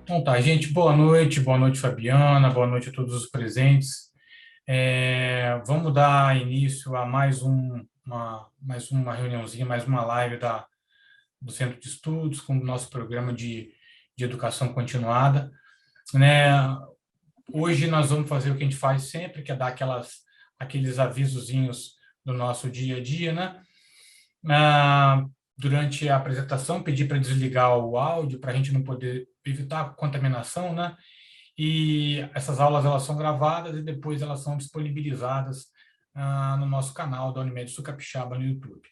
Então tá, gente, boa noite, Fabiana, boa noite a todos os presentes. Vamos dar início a mais uma reuniãozinha, mais uma live do Centro de Estudos, com o nosso programa de educação continuada, né? Hoje nós vamos fazer o que a gente faz sempre, que é dar aqueles avisozinhos do nosso dia a dia, né? Durante a apresentação, pedir para desligar o áudio, para a gente não poder evitar a contaminação, né? E essas aulas elas são gravadas e depois elas são disponibilizadas no nosso canal da Unimed Sul Capixaba no YouTube.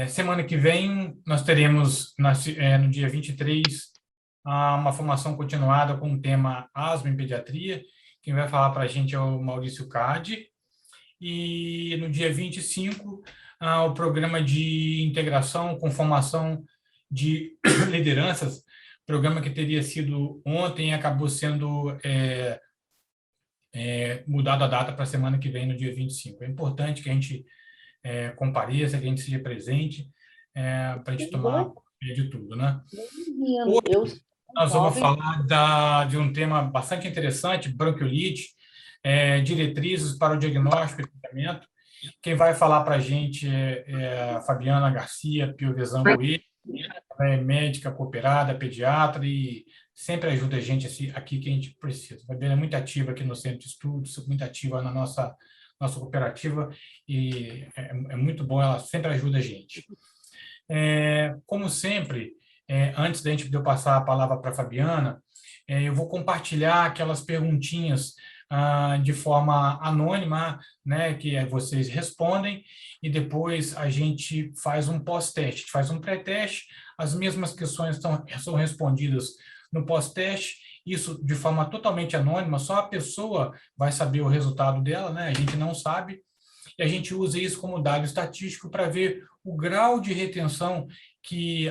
Semana que vem nós teremos no dia 23 uma formação continuada com o tema asma em pediatria. Quem vai falar para a gente é o Maurício Cade. E no dia 25 o programa de integração com formação de lideranças, programa que teria sido ontem, acabou sendo mudado a data para a semana que vem, no dia 25. É importante que a gente compareça, que a gente seja presente, para a gente tomar de tudo, né? Menino, eu sou Nós vamos jovem. falar de um tema bastante interessante, bronquiolite, diretrizes para o diagnóstico e tratamento. Quem vai falar para a gente é a Fabiana Garcia Piovesan Goe, é médica cooperada, pediatra e sempre ajuda a gente aqui que a gente precisa. A Fabiana é muito ativa aqui no Centro de Estudos, muito ativa na nossa cooperativa e é muito bom, ela sempre ajuda a gente. Como sempre, antes da gente de eu passar a palavra para a Fabiana, eu vou compartilhar aquelas perguntinhas de forma anônima, né, que vocês respondem, e depois a gente faz um pós-teste, faz um pré-teste, as mesmas questões são respondidas no pós-teste, isso de forma totalmente anônima, só a pessoa vai saber o resultado dela, né, a gente não sabe, e a gente usa isso como dado estatístico para ver o grau de retenção que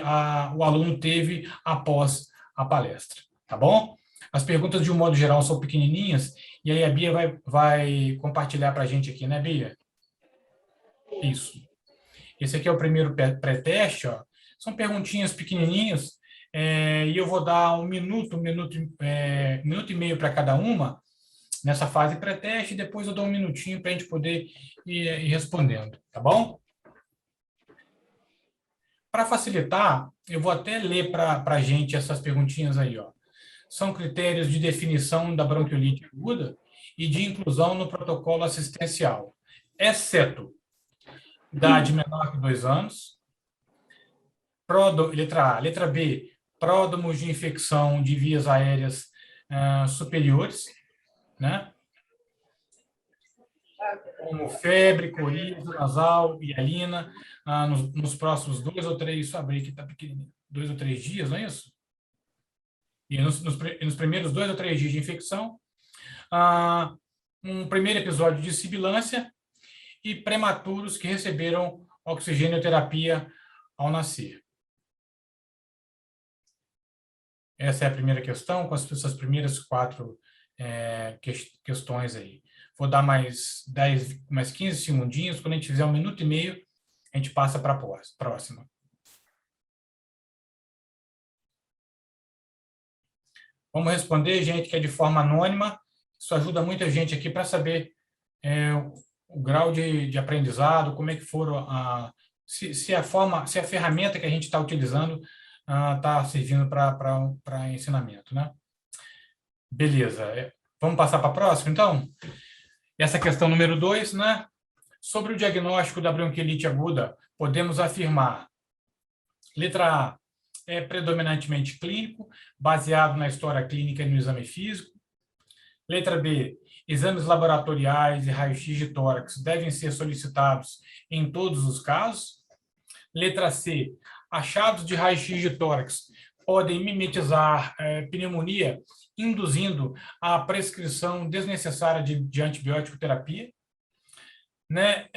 o aluno teve após a palestra, tá bom? As perguntas, de um modo geral, são pequenininhas, e aí a Bia vai compartilhar para a gente aqui, né, Bia? Isso. Esse aqui é o primeiro pré-teste, ó. São perguntinhas pequenininhas, e eu vou dar minuto e meio para cada uma, nessa fase pré-teste, e depois eu dou um minutinho para a gente poder ir respondendo, tá bom? Para facilitar, eu vou até ler para a gente essas perguntinhas aí, ó. São critérios de definição da bronquiolite aguda e de inclusão no protocolo assistencial, exceto idade menor que 2 anos, letra A. Letra B, pródromos de infecção de vias aéreas superiores, né? Como febre, coriza, nasal e hialina, nos próximos 2 ou 3, só abrir que está pequenininho, 2 ou 3 dias, não é isso? E nos primeiros 2 ou 3 dias de infecção, um primeiro episódio de sibilância e prematuros que receberam oxigenoterapia ao nascer. Essa é a primeira questão, com essas primeiras 4 questões aí. Vou dar mais 15 segundinhos, quando a gente fizer 1 minuto e meio, a gente passa para a próxima. Vamos responder, gente, que é de forma anônima. Isso ajuda muita gente aqui para saber o grau de aprendizado, como é que foram se a ferramenta que a gente está utilizando está servindo para ensinamento, né? Beleza. Vamos passar para a próxima, então? Essa questão número 2, né? Sobre o diagnóstico da bronquiolite aguda, podemos afirmar, letra A, é predominantemente clínico, baseado na história clínica e no exame físico. Letra B, exames laboratoriais e raio-x de tórax devem ser solicitados em todos os casos. Letra C, achados de raio-x de tórax podem mimetizar pneumonia, induzindo a prescrição desnecessária de antibiótico terapia. Né?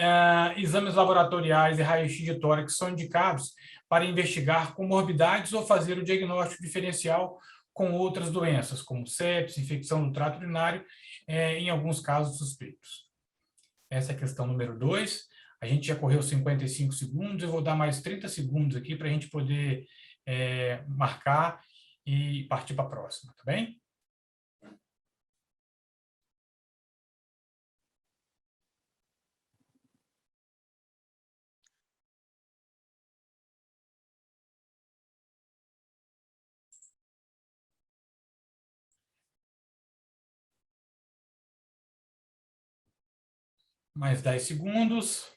Exames laboratoriais e raio-x de tórax são indicados para investigar comorbidades ou fazer o diagnóstico diferencial com outras doenças, como sepsis, infecção do trato urinário, em alguns casos suspeitos. Essa é a questão número 2. A gente já correu 55 segundos, eu vou dar mais 30 segundos aqui para a gente poder marcar e partir para a próxima, tá bem? Mais 10 segundos.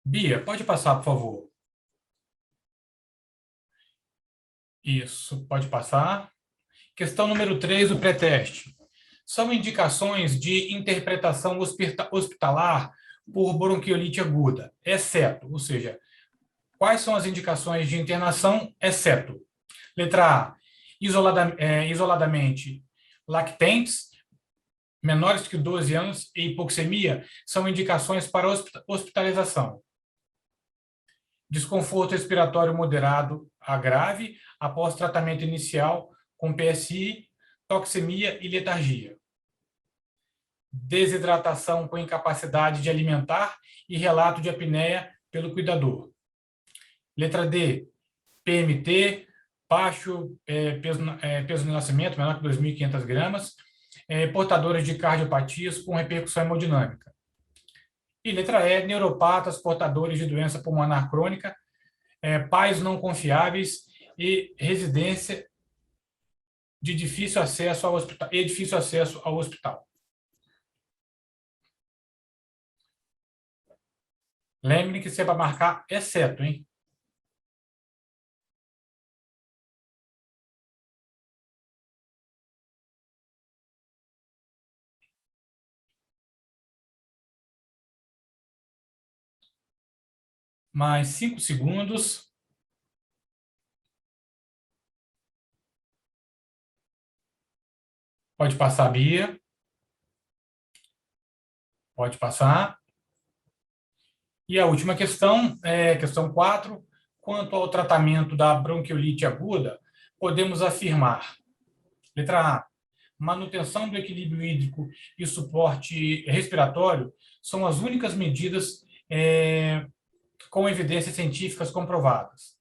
Bia, pode passar, por favor. Isso, pode passar. Questão número 3 do pré-teste. São indicações de interpretação hospitalar por bronquiolite aguda, exceto, ou seja, quais são as indicações de internação, exceto? Letra A, isoladamente, lactentes, menores que 12 anos e hipoxemia são indicações para hospitalização. Desconforto respiratório moderado a grave após tratamento inicial com PSI, toxemia e letargia. Desidratação com incapacidade de alimentar e relato de apneia pelo cuidador. Letra D, PMT, baixo peso de nascimento, menor que 2.500 gramas, portadores de cardiopatias com repercussão hemodinâmica. E letra E, neuropatas, portadores de doença pulmonar crônica, pais não confiáveis e residência de difícil acesso ao hospital. Lembre que você vai marcar exceto, hein? Mais 5 segundos. Pode passar, Bia. Pode passar. E a última questão, questão 4. Quanto ao tratamento da bronquiolite aguda, podemos afirmar: letra A, manutenção do equilíbrio hídrico e suporte respiratório são as únicas medidas com evidências científicas comprovadas.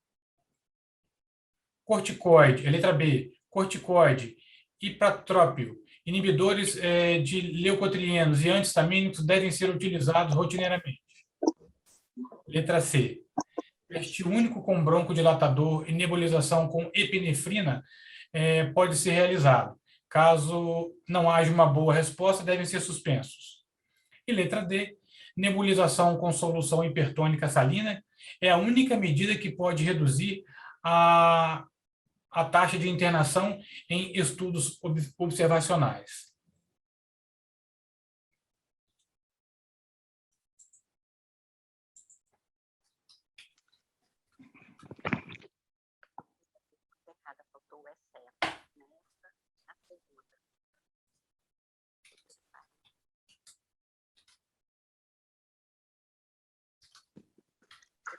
Corticoide, letra B, corticoide, hipratrópio, inibidores de leucotrienos e antihistamínicos devem ser utilizados rotineiramente. Letra C, teste único com broncodilatador e nebulização com epinefrina pode ser realizado. Caso não haja uma boa resposta, devem ser suspensos. E letra D, nebulização com solução hipertônica salina é a única medida que pode reduzir a taxa de internação em estudos observacionais.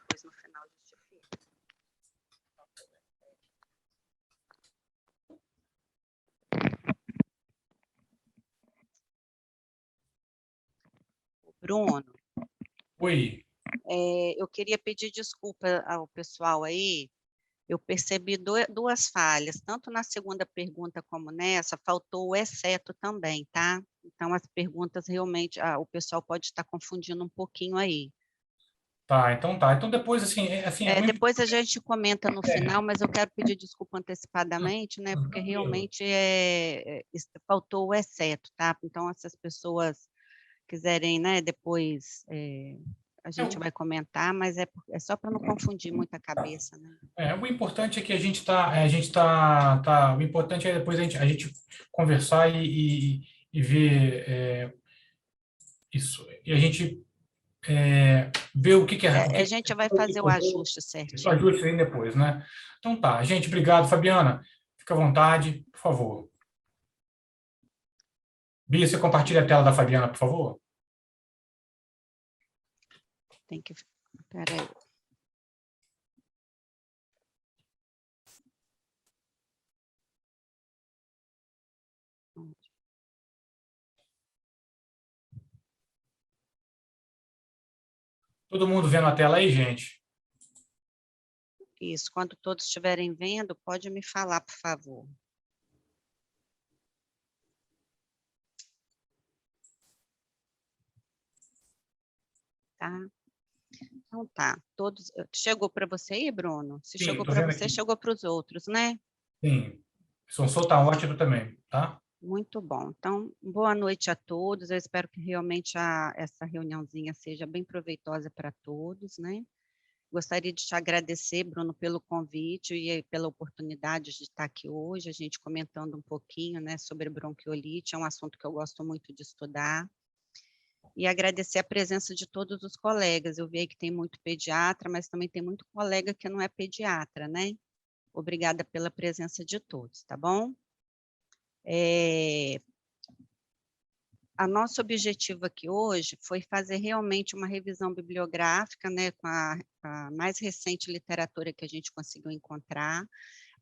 Depois, no final, justifica. Bruno, Oi. eu queria pedir desculpa ao pessoal aí. Eu percebi duas falhas, tanto na segunda pergunta como nessa, faltou o exceto também, tá? Então, as perguntas realmente, o pessoal pode estar confundindo um pouquinho aí. Tá, então tá. Então depois, assim, Depois a gente comenta no final, mas eu quero pedir desculpa antecipadamente, né? Porque realmente faltou o exceto, tá? Então, essas pessoas quiserem, né, depois a gente vai comentar, mas é só para não confundir muito a cabeça, né? o importante é que o importante é depois a gente conversar e ver isso. E a gente ver o que é. A gente vai fazer o ajuste O certinho. ajuste aí depois, né? Então tá, gente, obrigado, Fabiana. Fica à vontade, por favor. Bia, você compartilha a tela da Fabiana, por favor? Tem que... Peraí. Todo mundo vendo a tela aí, gente? Isso, quando todos estiverem vendo, pode me falar, por favor. Tá? Então tá, todos... Chegou para você aí, Bruno? Se Sim, chegou estou para vendo você, aqui. chegou para os outros, né? Sim, o som está ótimo também, tá? Muito bom. Então, boa noite a todos. Eu espero que realmente essa reuniãozinha seja bem proveitosa para todos, né? Gostaria de te agradecer, Bruno, pelo convite e pela oportunidade de estar aqui hoje, a gente comentando um pouquinho, né, sobre bronquiolite, é um assunto que eu gosto muito de estudar. E agradecer a presença de todos os colegas. Eu vi aí que tem muito pediatra, mas também tem muito colega que não é pediatra, né? Obrigada pela presença de todos, tá bom? A nosso objetivo aqui hoje foi fazer realmente uma revisão bibliográfica, né, com a mais recente literatura que a gente conseguiu encontrar,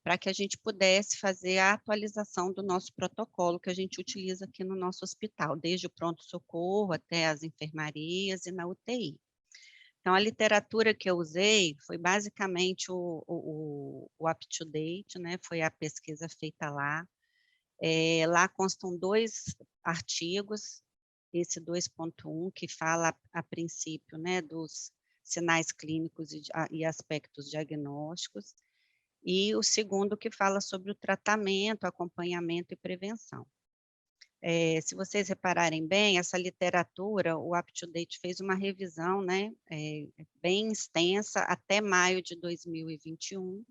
para que a gente pudesse fazer a atualização do nosso protocolo que a gente utiliza aqui no nosso hospital, desde o pronto-socorro até as enfermarias e na UTI. Então, a literatura que eu usei foi basicamente o UpToDate, né, foi a pesquisa feita lá. Lá constam 2 artigos, esse 2.1, que fala, a princípio, né, dos sinais clínicos e aspectos diagnósticos, e o segundo que fala sobre o tratamento, acompanhamento e prevenção. Se vocês repararem bem, essa literatura, o UpToDate fez uma revisão, né, bem extensa, até maio de 2021,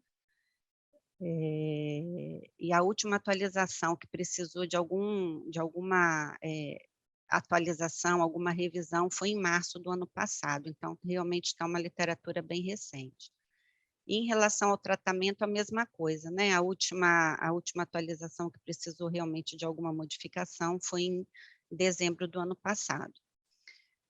e a última atualização que precisou de alguma atualização, alguma revisão, foi em março do ano passado, então realmente está uma literatura bem recente. E em relação ao tratamento, a mesma coisa, né? A última atualização que precisou realmente de alguma modificação foi em dezembro do ano passado.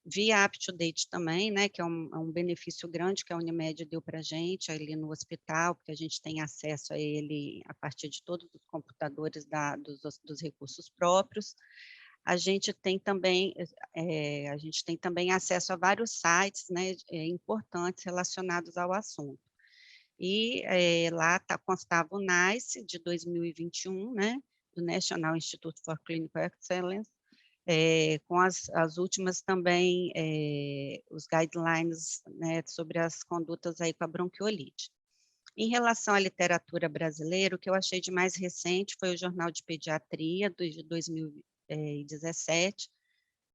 Via UpToDate também, né, que é um benefício grande que a Unimed deu para a gente ali no hospital, porque a gente tem acesso a ele a partir de todos os computadores dos recursos próprios. A gente tem também acesso a vários sites, né, importantes relacionados ao assunto. E lá constava o NICE de 2021, né, do National Institute for Clinical Excellence, com as últimas também, os guidelines, né, sobre as condutas aí com a bronquiolite. Em relação à literatura brasileira, o que eu achei de mais recente foi o Jornal de Pediatria, de 2017,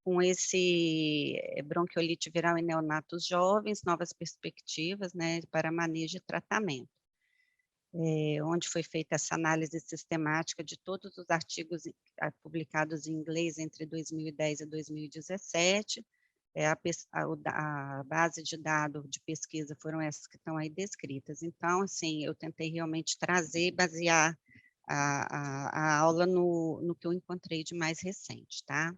com esse bronquiolite viral em neonatos jovens, novas perspectivas, né, para manejo e tratamento. Onde foi feita essa análise sistemática de todos os artigos publicados em inglês entre 2010 e 2017, a base de dados de pesquisa foram essas que estão aí descritas. Então, assim, eu tentei realmente trazer, basear a aula no que eu encontrei de mais recente, tá?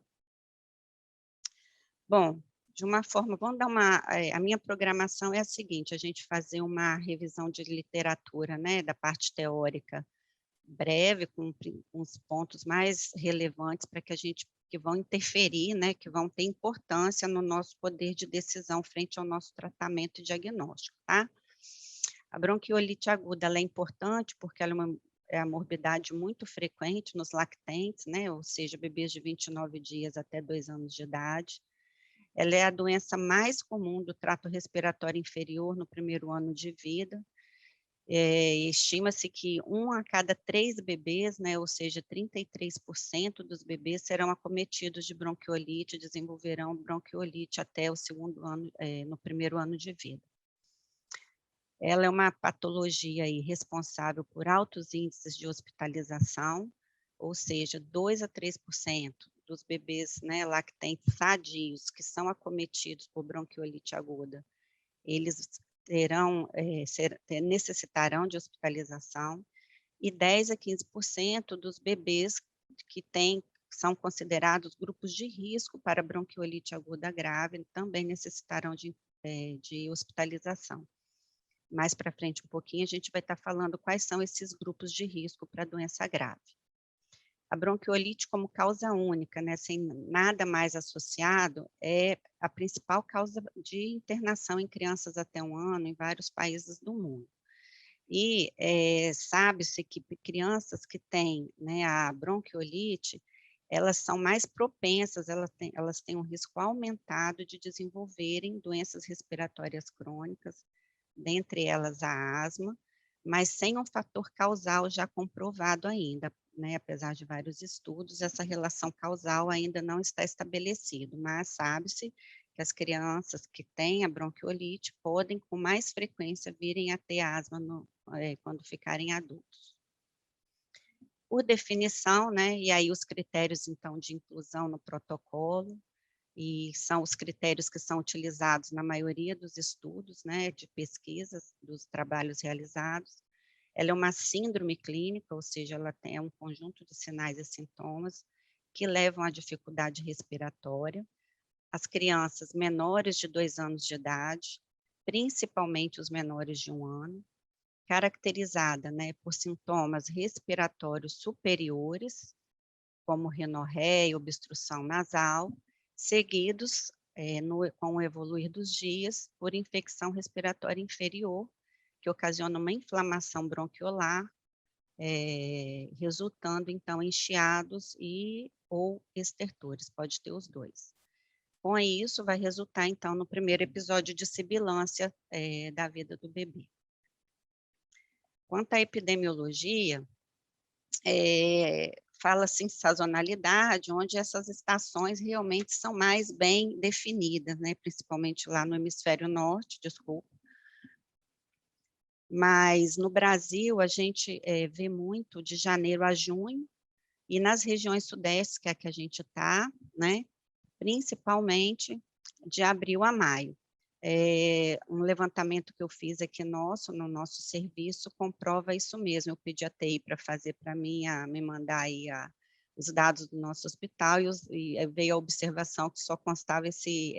Bom, de uma forma, vamos dar a minha programação é a seguinte, a gente fazer uma revisão de literatura, né, da parte teórica breve, com os pontos mais relevantes para que vão interferir, né, que vão ter importância no nosso poder de decisão frente ao nosso tratamento e diagnóstico, tá? A bronquiolite aguda, ela é importante porque ela é a morbidade muito frequente nos lactentes, né, ou seja, bebês de 29 dias até 2 anos de idade. Ela é a doença mais comum do trato respiratório inferior no primeiro ano de vida. Estima-se que 1 a cada 3 bebês, né, ou seja, 33% dos bebês serão acometidos de bronquiolite, desenvolverão bronquiolite até o segundo ano, no primeiro ano de vida. Ela é uma patologia aí responsável por altos índices de hospitalização, ou seja, 2 a 3% dos bebês, né, lactentes sadios que são acometidos por bronquiolite aguda, eles necessitarão de hospitalização, e 10 a 15% dos bebês que são considerados grupos de risco para bronquiolite aguda grave também necessitarão de hospitalização. Mais para frente um pouquinho, a gente vai estar falando quais são esses grupos de risco para doença grave. A bronquiolite como causa única, né, sem nada mais associado, é a principal causa de internação em crianças até 1 ano em vários países do mundo. E sabe-se que crianças que têm, né, a bronquiolite, elas são mais propensas, elas têm um risco aumentado de desenvolverem doenças respiratórias crônicas, dentre elas a asma, mas sem um fator causal já comprovado ainda, né, apesar de vários estudos, essa relação causal ainda não está estabelecida, mas sabe-se que as crianças que têm a bronquiolite podem com mais frequência virem a ter asma quando ficarem adultos. Por definição, né, e aí os critérios, então, de inclusão no protocolo, e são os critérios que são utilizados na maioria dos estudos, né, de pesquisas, dos trabalhos realizados. Ela é uma síndrome clínica, ou seja, ela tem um conjunto de sinais e sintomas que levam à dificuldade respiratória. As crianças menores de 2 anos de idade, principalmente os menores de 1 ano, caracterizada, né, por sintomas respiratórios superiores, como rinorreia, obstrução nasal, seguidos, com o evoluir dos dias, por infecção respiratória inferior, que ocasiona uma inflamação bronquiolar, resultando, então, em chiados ou estertores, pode ter os dois. Com isso, vai resultar, então, no primeiro episódio de sibilância da vida do bebê. Quanto à epidemiologia, fala-se em sazonalidade, onde essas estações realmente são mais bem definidas, né, principalmente lá no hemisfério norte, desculpa. Mas no Brasil, a gente vê muito de janeiro a junho, e nas regiões sudestes, que é a que a gente está, né, principalmente de abril a maio. Um levantamento que eu fiz aqui no nosso serviço, comprova isso mesmo. Eu pedi a TI para fazer para mim, me mandar aí os dados do nosso hospital, e veio a observação que só constava esse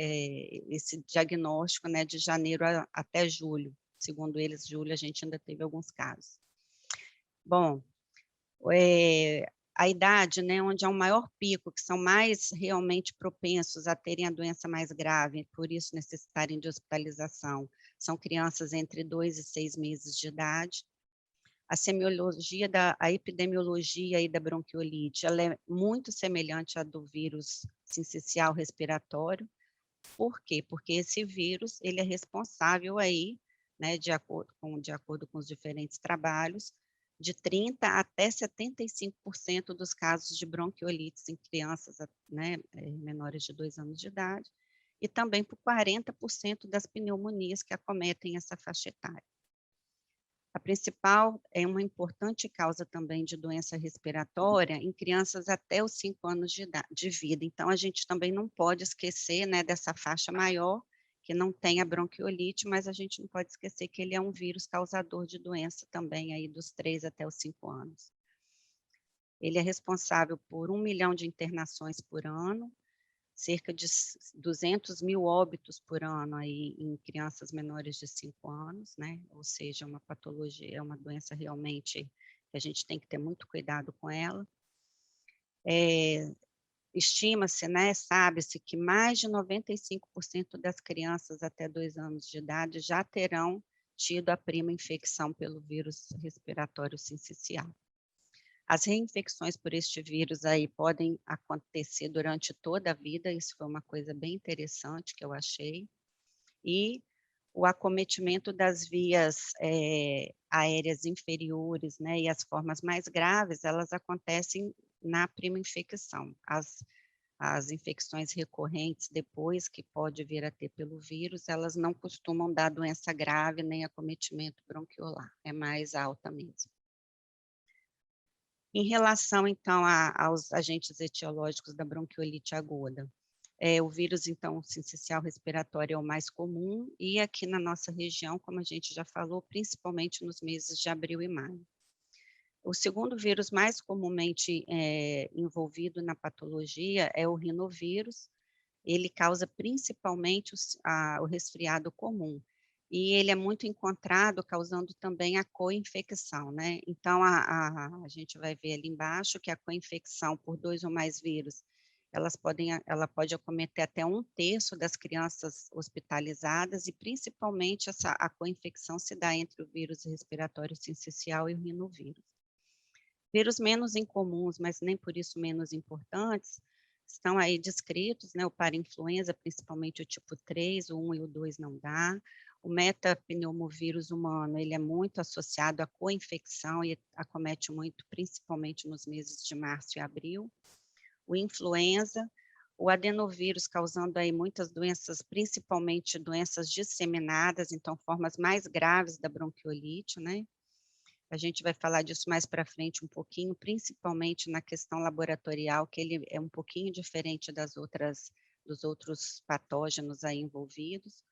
diagnóstico, né, de janeiro até julho. Segundo eles, julho, a gente ainda teve alguns casos. Bom, a idade, né, onde há um maior pico, que são mais realmente propensos a terem a doença mais grave, por isso necessitarem de hospitalização, são crianças entre 2 e 6 meses de idade. A epidemiologia aí da bronquiolite, ela é muito semelhante à do vírus sincicial respiratório. Por quê? Porque esse vírus, ele é responsável aí, né, de acordo com os diferentes trabalhos, de 30% até 75% dos casos de bronquiolites em crianças, né, menores de 2 anos de idade, e também por 40% das pneumonias que acometem essa faixa etária. A principal é uma importante causa também de doença respiratória em crianças até os 5 anos de vida. Então, a gente também não pode esquecer, né, dessa faixa maior, que não tem a bronquiolite, mas a gente não pode esquecer que ele é um vírus causador de doença também aí dos 3 até os 5 anos. Ele é responsável por 1 milhão de internações por ano, cerca de 200 mil óbitos por ano aí em crianças menores de 5 anos, né? Ou seja, uma patologia, é uma doença realmente que a gente tem que ter muito cuidado com ela. Estima-se, né, sabe-se que mais de 95% das crianças até 2 anos de idade já terão tido a prima infecção pelo vírus respiratório sincicial. As reinfecções por este vírus aí podem acontecer durante toda a vida, isso foi uma coisa bem interessante que eu achei, e o acometimento das vias aéreas inferiores, né, e as formas mais graves, elas acontecem na prima infecção. As infecções recorrentes depois, que pode vir a ter pelo vírus, elas não costumam dar doença grave nem acometimento bronquiolar, é mais alta mesmo. Em relação, então, aos agentes etiológicos da bronquiolite aguda, o vírus, então, sincicial respiratório é o mais comum, e aqui na nossa região, como a gente já falou, principalmente nos meses de abril e maio. O segundo vírus mais comumente envolvido na patologia é o rinovírus. Ele causa principalmente o resfriado comum. e ele é muito encontrado, causando também a co-infecção, né? Então, a gente vai ver ali embaixo que a co-infecção por 2 ou mais vírus, ela pode acometer até 1/3 das crianças hospitalizadas, e principalmente a co-infecção se dá entre o vírus respiratório sincicial e o rinovírus. Vírus menos incomuns, mas nem por isso menos importantes, estão aí descritos, né? O parainfluenza, principalmente o tipo 3, o 1 e o 2 não dá. O metapneumovírus humano, ele é muito associado à co-infecção e acomete muito, principalmente nos meses de março e abril. O influenza, o adenovírus causando aí muitas doenças, principalmente doenças disseminadas, então formas mais graves da bronquiolite, né? A gente vai falar disso mais para frente um pouquinho, principalmente na questão laboratorial, que ele é um pouquinho diferente dos outros patógenos aí envolvidos.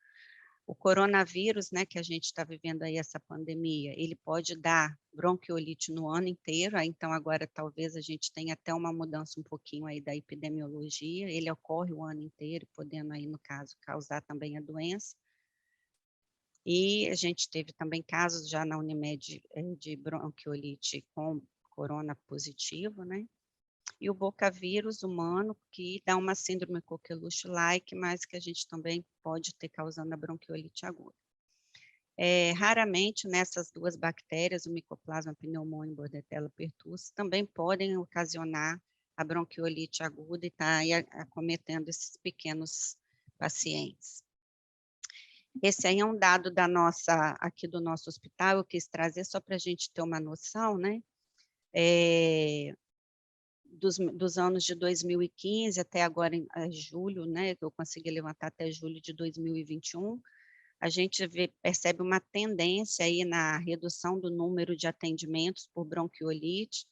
O coronavírus, né, que a gente está vivendo aí essa pandemia, ele pode dar bronquiolite no ano inteiro, então agora talvez a gente tenha até uma mudança um pouquinho aí da epidemiologia, ele ocorre o ano inteiro, podendo aí, no caso, causar também a doença. E a gente teve também casos já na Unimed de bronquiolite com corona positivo, né? E o bocavírus humano, que dá uma síndrome coqueluche-like, mas que a gente também pode ter causando a bronquiolite aguda. Raramente, nessas 2 bactérias, o Mycoplasma pneumoniae e Bordetella pertussis, também podem ocasionar a bronquiolite aguda e tá aí acometendo esses pequenos pacientes. Esse aí é um dado aqui do nosso hospital, eu quis trazer só para a gente ter uma noção, né? Dos anos de 2015 até agora em julho, né? Que eu consegui levantar até julho de 2021, a gente percebe uma tendência aí na redução do número de atendimentos por bronquiolite.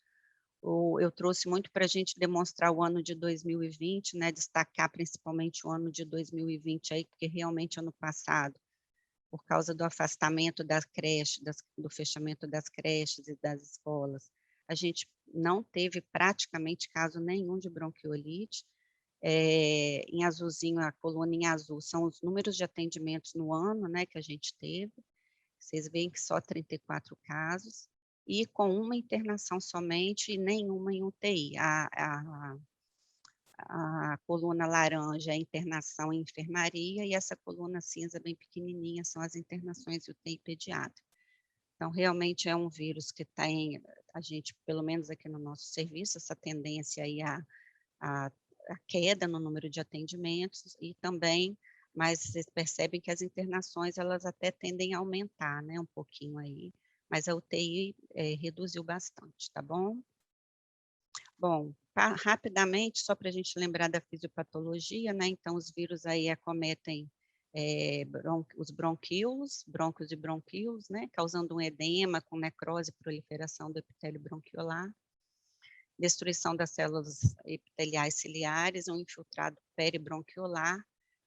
Eu trouxe muito para a gente demonstrar o ano de 2020, né? Destacar principalmente o ano de 2020 aí, porque realmente ano passado, por causa do afastamento das creches, do fechamento das creches e das escolas, a gente não teve praticamente caso nenhum de bronquiolite. Em azulzinho, a coluna em azul, são os números de atendimentos no ano, né, que a gente teve. Vocês veem que só 34 casos, e com uma internação somente e nenhuma em UTI. A coluna laranja é internação em enfermaria, e essa coluna cinza bem pequenininha são as internações de UTI pediátrica. Então, realmente é um vírus que tem, a gente, pelo menos aqui no nosso serviço, essa tendência aí a queda no número de atendimentos, e também, mas vocês percebem que as internações, elas até tendem a aumentar, né, um pouquinho aí, mas a UTI reduziu bastante, tá bom? Bom, rapidamente, só para a gente lembrar da fisiopatologia, né? Então, os vírus aí acometem os bronquíolos, brônquios e bronquíolos, né? Causando um edema com necrose e proliferação do epitélio bronquiolar, destruição das células epiteliais ciliares, um infiltrado peribronquiolar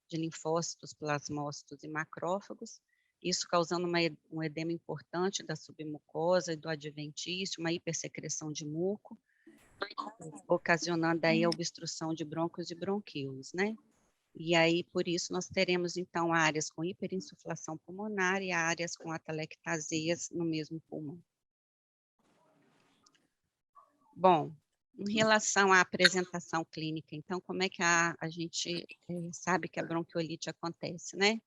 de linfócitos, plasmócitos e macrófagos, isso causando um edema importante da submucosa e do adventício, uma hipersecreção de muco, ocasionando aí a obstrução de brônquios e bronquíolos, né? E aí, por isso, nós teremos, então, áreas com hiperinsuflação pulmonar e áreas com atelectasias no mesmo pulmão. Bom, em relação à apresentação clínica, então, como é que a gente sabe que a bronquiolite acontece, né?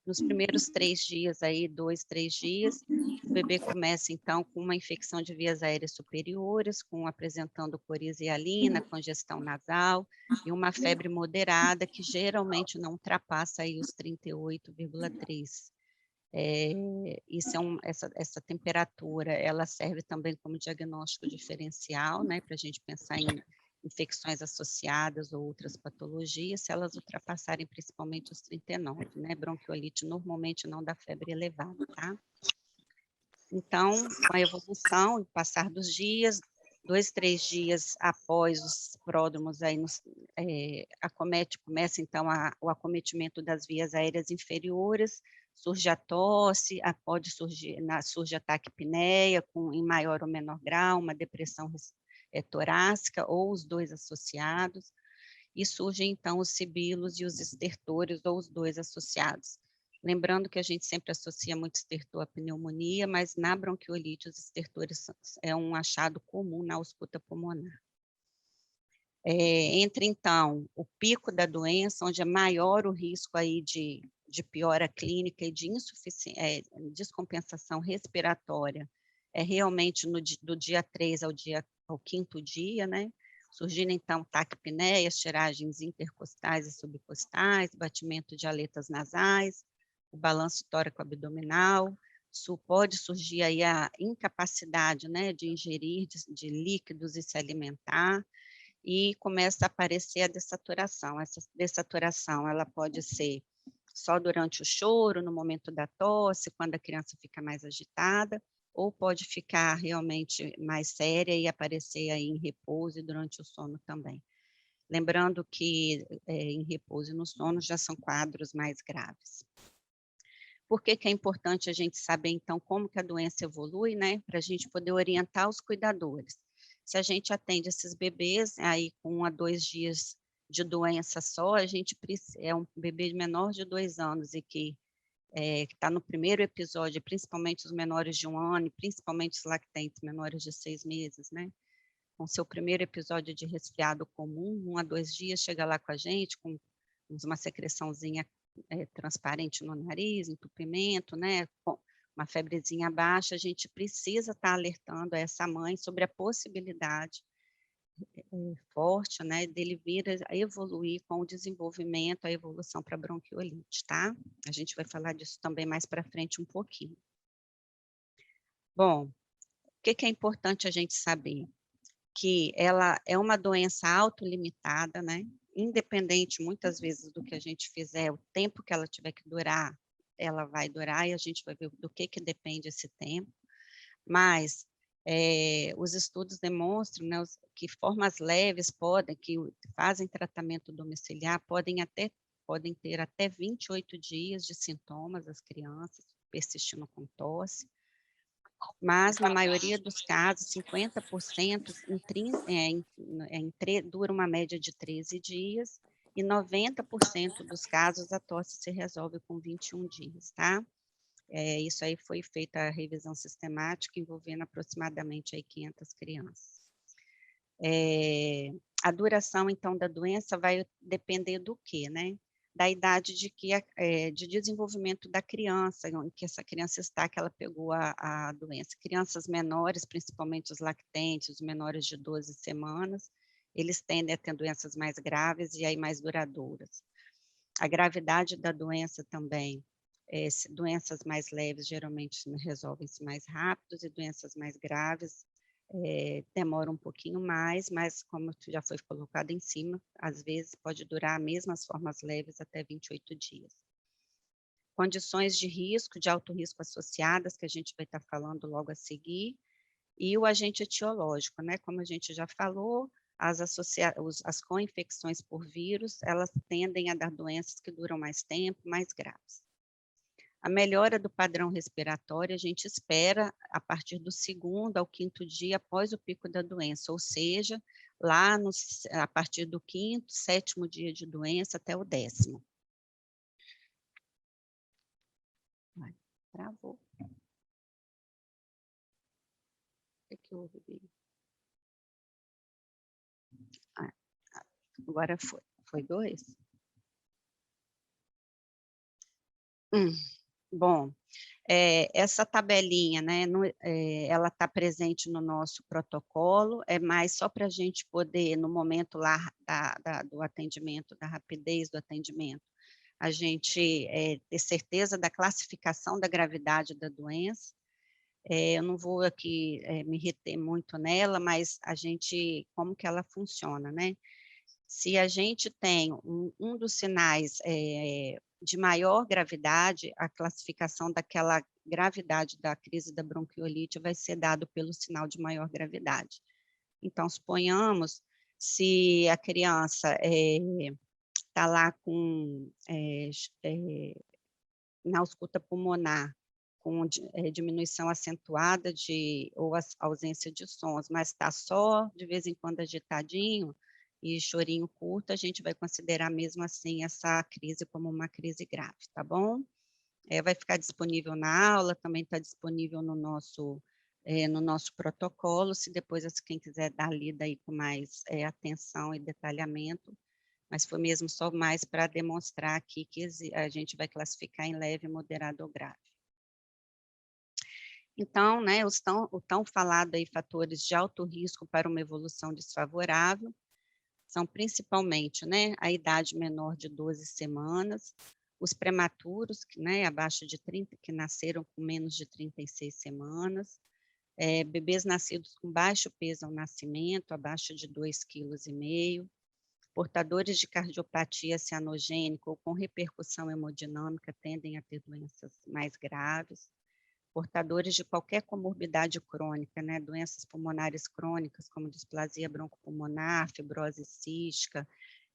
Nos primeiros 3 dias aí, 2, 3 dias, o bebê começa, então, com uma infecção de vias aéreas superiores, apresentando coriza hialina, congestão nasal e uma febre moderada, que geralmente não ultrapassa aí os 38,3. Essa temperatura, ela serve também como diagnóstico diferencial, né, para a gente pensar em infecções associadas ou outras patologias, se elas ultrapassarem principalmente os 39, né? Bronquiolite normalmente não dá febre elevada, tá? Então, com a evolução, o passar dos dias, 2, 3 dias após os pródromos, aí começa então o acometimento das vias aéreas inferiores, surge a tosse, surge a taquipneia, em maior ou menor grau, uma depressão torácica, ou os dois associados, e surgem então os sibilos e os estertores, ou os dois associados. Lembrando que a gente sempre associa muito estertor à pneumonia, mas na bronquiolite os estertores é um achado comum na ausculta pulmonar. Entre, então, o pico da doença, onde é maior o risco aí de piora clínica e de descompensação respiratória, é realmente do dia 3 ao 5º dia, né? Surgindo, então, taquipneias, tiragens intercostais e subcostais, batimento de aletas nasais, o balanço tóraco-abdominal, pode surgir aí a incapacidade, né, de ingerir de líquidos e se alimentar, e começa a aparecer a dessaturação. Essa dessaturação, ela pode ser só durante o choro, no momento da tosse, quando a criança fica mais agitada, ou pode ficar realmente mais séria e aparecer aí em repouso e durante o sono também. Lembrando que em repouso e no sono já são quadros mais graves. Por que que é importante a gente saber, então, como que a doença evolui, né? Para a gente poder orientar os cuidadores. Se a gente atende esses bebês aí com 1 a 2 dias de doença só, a gente é um bebê menor de 2 anos e que está no primeiro episódio, principalmente os menores de 1 ano, e principalmente os lactentes menores de 6 meses, né? Com seu primeiro episódio de resfriado comum, 1 a 2 dias, chega lá com a gente com uma secreçãozinha transparente no nariz, entupimento, né? Com uma febrezinha baixa, a gente precisa estar alertando essa mãe sobre a possibilidade forte, né, dele vir a evoluir com o desenvolvimento, a evolução para bronquiolite, tá? A gente vai falar disso também mais para frente um pouquinho. Bom, o que é importante a gente saber? Que ela é uma doença autolimitada, né? Independente, muitas vezes, do que a gente fizer, o tempo que ela tiver que durar, ela vai durar, e a gente vai ver do que depende esse tempo. Mas os estudos demonstram, né, que formas leves que fazem tratamento domiciliar podem ter até 28 dias de sintomas, as crianças persistindo com tosse, mas na maioria dos casos, 50% dura uma média de 13 dias, e 90% dos casos a tosse se resolve com 21 dias, tá? Isso aí foi feita a revisão sistemática envolvendo aproximadamente aí 500 crianças. A duração, então, da doença vai depender do quê, né? Da idade de desenvolvimento da criança, em que essa criança está, que ela pegou a doença. Crianças menores, principalmente os lactentes, os menores de 12 semanas, eles tendem a ter doenças mais graves e aí mais duradouras. A gravidade da doença também, doenças mais leves geralmente resolvem-se mais rápidos, e doenças mais graves demora um pouquinho mais, mas como já foi colocado em cima, às vezes pode durar mesmo as formas leves até 28 dias. Condições de risco, de alto risco associadas, que a gente vai estar falando logo a seguir, e o agente etiológico, né? Como a gente já falou, as co-infecções por vírus, elas tendem a dar doenças que duram mais tempo, mais graves. A melhora do padrão respiratório a gente espera a partir do 2º ao 5º dia após o pico da doença, ou seja, lá a partir do 5º, 7º dia de doença até o 10º. Travou. O que houve? Agora foi. Foi 2? Bom, essa tabelinha, né, ela está presente no nosso protocolo, é mais só para a gente poder, no momento lá do atendimento, da rapidez do atendimento, a gente ter certeza da classificação da gravidade da doença. Eu não vou aqui me reter muito nela, mas como que ela funciona, né? Se a gente tem um dos sinais de maior gravidade, a classificação daquela gravidade da crise da bronquiolite vai ser dado pelo sinal de maior gravidade. Então, suponhamos, se a criança está lá na ausculta pulmonar, com diminuição acentuada ou ausência de sons, mas está só de vez em quando agitadinho e chorinho curto, a gente vai considerar mesmo assim essa crise como uma crise grave, tá bom? vai ficar disponível na aula, também está disponível no nosso protocolo, se depois quem quiser dar lida aí com mais atenção e detalhamento, mas foi mesmo só mais para demonstrar aqui que a gente vai classificar em leve, moderado ou grave. Então, né, o tão falado aí fatores de alto risco para uma evolução desfavorável são principalmente, né, a idade menor de 12 semanas, os prematuros, né, abaixo de 30, que nasceram com menos de 36 semanas, bebês nascidos com baixo peso ao nascimento, abaixo de 2,5 kg, portadores de cardiopatia cianogênica ou com repercussão hemodinâmica tendem a ter doenças mais graves, portadores de qualquer comorbidade crônica, né, doenças pulmonares crônicas, como displasia broncopulmonar, fibrose cística,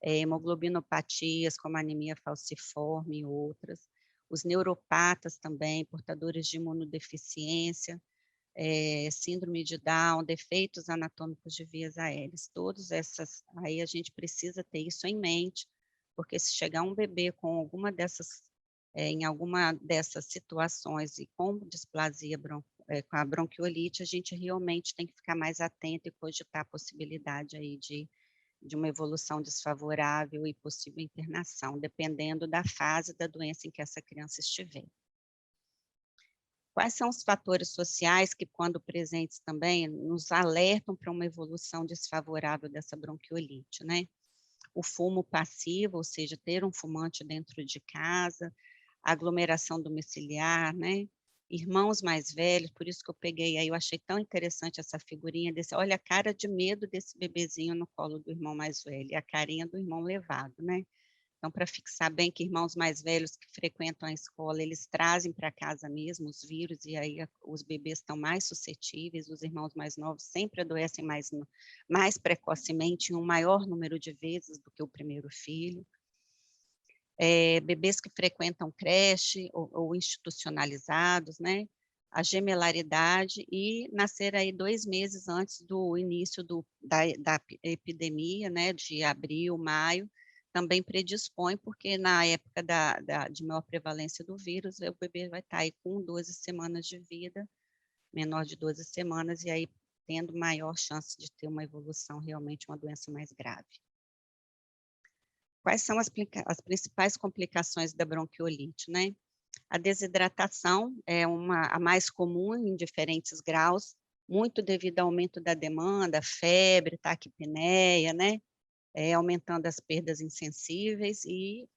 hemoglobinopatias, como anemia falciforme e outras, os neuropatas também, portadores de imunodeficiência, síndrome de Down, defeitos anatômicos de vias aéreas, todas essas, aí a gente precisa ter isso em mente, porque se chegar um bebê com alguma dessas, em alguma dessas situações e com displasia com a bronquiolite, a gente realmente tem que ficar mais atento e cogitar a possibilidade aí de uma evolução desfavorável e possível internação, dependendo da fase da doença em que essa criança estiver. Quais são os fatores sociais que, quando presentes também, nos alertam para uma evolução desfavorável dessa bronquiolite, né? O fumo passivo, ou seja, ter um fumante dentro de casa, aglomeração domiciliar, né? Irmãos mais velhos, por isso que eu peguei aí, eu achei tão interessante essa figurinha desse, olha a cara de medo desse bebezinho no colo do irmão mais velho, e a carinha do irmão levado, né? Então, para fixar bem que irmãos mais velhos que frequentam a escola, eles trazem para casa mesmo os vírus, e aí os bebês estão mais suscetíveis, os irmãos mais novos sempre adoecem mais precocemente, em um maior número de vezes do que o primeiro filho. Bebês que frequentam creche ou institucionalizados, né? A gemelaridade e nascer aí 2 meses antes do início da epidemia, né? De abril, maio, também predispõe, porque na época de maior prevalência do vírus, o bebê vai estar aí com 12 semanas de vida, menor de 12 semanas, e aí tendo maior chance de ter uma evolução, realmente uma doença mais grave. Quais são as principais complicações da bronquiolite, né? A desidratação é a mais comum em diferentes graus, muito devido ao aumento da demanda, febre, taquipneia, né? Aumentando as perdas insensíveis e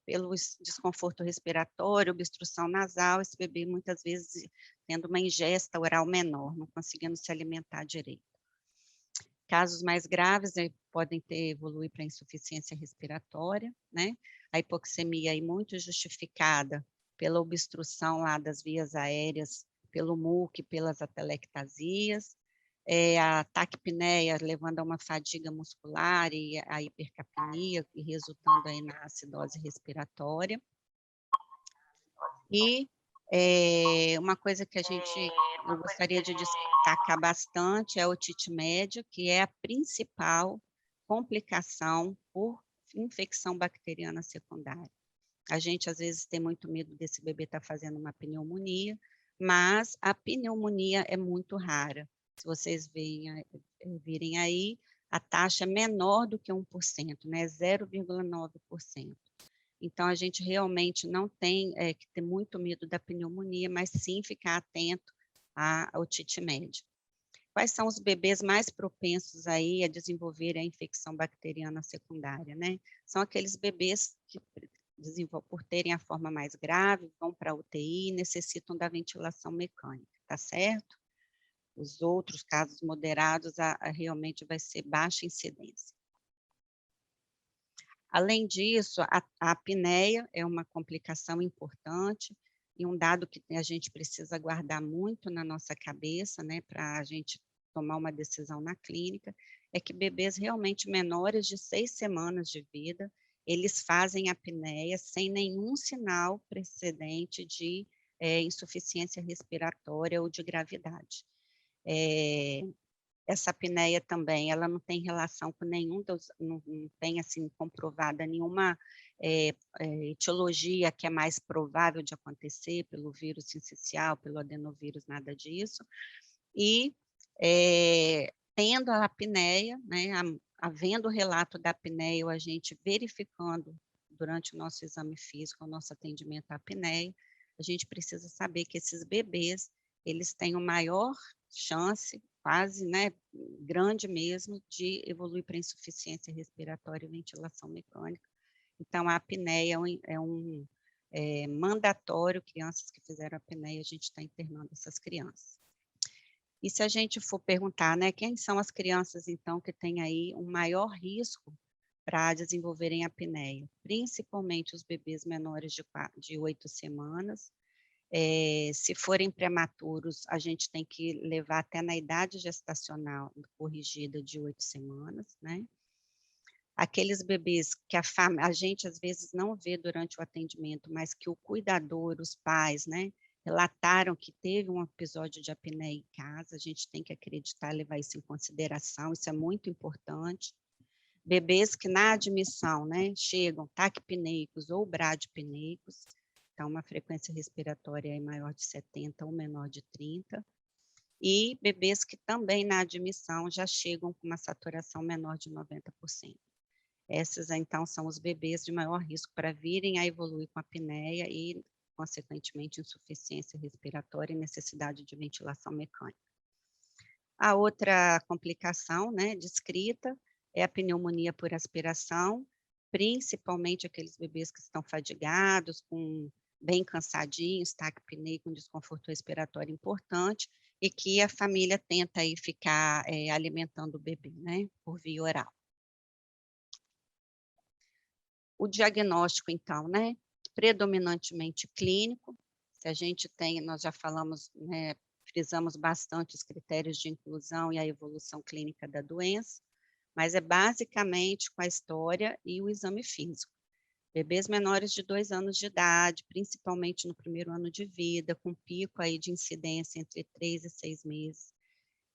pelo desconforto respiratório, obstrução nasal, esse bebê muitas vezes tendo uma ingesta oral menor, não conseguindo se alimentar direito. Casos mais graves podem evoluir para insuficiência respiratória, né? A hipoxemia aí muito justificada pela obstrução lá das vias aéreas, pelo muco e pelas atelectasias, a taquipneia levando a uma fadiga muscular e a hipercapnia, resultando aí na acidose respiratória. E uma coisa que eu gostaria de destacar bastante é a otite média, que é a principal complicação por infecção bacteriana secundária. A gente, às vezes, tem muito medo desse bebê estar fazendo uma pneumonia, mas a pneumonia é muito rara. Se vocês virem aí, a taxa é menor do que 1%, né? 0,9%. Então, a gente realmente não tem que ter muito medo da pneumonia, mas sim ficar atento à otite média. Quais são os bebês mais propensos aí a desenvolver a infecção bacteriana secundária, né? São aqueles bebês que, por terem a forma mais grave, vão para a UTI e necessitam da ventilação mecânica, tá certo? Os outros casos moderados, realmente vai ser baixa incidência. Além disso, a apneia é uma complicação importante e um dado que a gente precisa guardar muito na nossa cabeça, né, para a gente tomar uma decisão na clínica, é que bebês realmente menores de 6 semanas de vida, eles fazem apneia sem nenhum sinal precedente de insuficiência respiratória ou de gravidade. essa apneia também, ela não tem relação com nenhum dos, não tem, assim, comprovada nenhuma etiologia que é mais provável de acontecer pelo vírus sincicial, pelo adenovírus, nada disso. E, tendo a apneia, né, havendo o relato da apneia, ou a gente verificando durante o nosso exame físico, o nosso atendimento à apneia, a gente precisa saber que esses bebês, eles têm uma maior chance, quase, né, grande mesmo, de evoluir para insuficiência respiratória e ventilação mecânica. Então, a apneia é mandatório, crianças que fizeram apneia, a gente está internando essas crianças. E se a gente for perguntar, né, quem são as crianças, então, que têm aí um maior risco para desenvolverem apneia? Principalmente os bebês menores de 8 semanas. Se forem prematuros, a gente tem que levar até na idade gestacional corrigida de 8 semanas, né? Aqueles bebês que a gente às vezes não vê durante o atendimento, mas que o cuidador, os pais, né, relataram que teve um episódio de apneia em casa, a gente tem que acreditar, levar isso em consideração, isso é muito importante. Bebês que na admissão, né, chegam taquipneicos ou bradipneicos, então uma frequência respiratória aí maior de 70 ou menor de 30, e bebês que também na admissão já chegam com uma saturação menor de 90%. Esses, então, são os bebês de maior risco para virem a evoluir com apneia e, consequentemente, insuficiência respiratória e necessidade de ventilação mecânica. A outra complicação, né, descrita, é a pneumonia por aspiração, principalmente aqueles bebês que estão fadigados, bem cansadinhos, taquipneia com desconforto respiratório importante, e que a família tenta aí ficar alimentando o bebê, né, por via oral. O diagnóstico, então, né, predominantemente clínico, se a gente tem, nós já falamos, né, frisamos bastante os critérios de inclusão e a evolução clínica da doença, mas é basicamente com a história e o exame físico. Bebês menores de 2 anos de idade, principalmente no primeiro ano de vida, com pico aí de incidência entre 3 e 6 meses,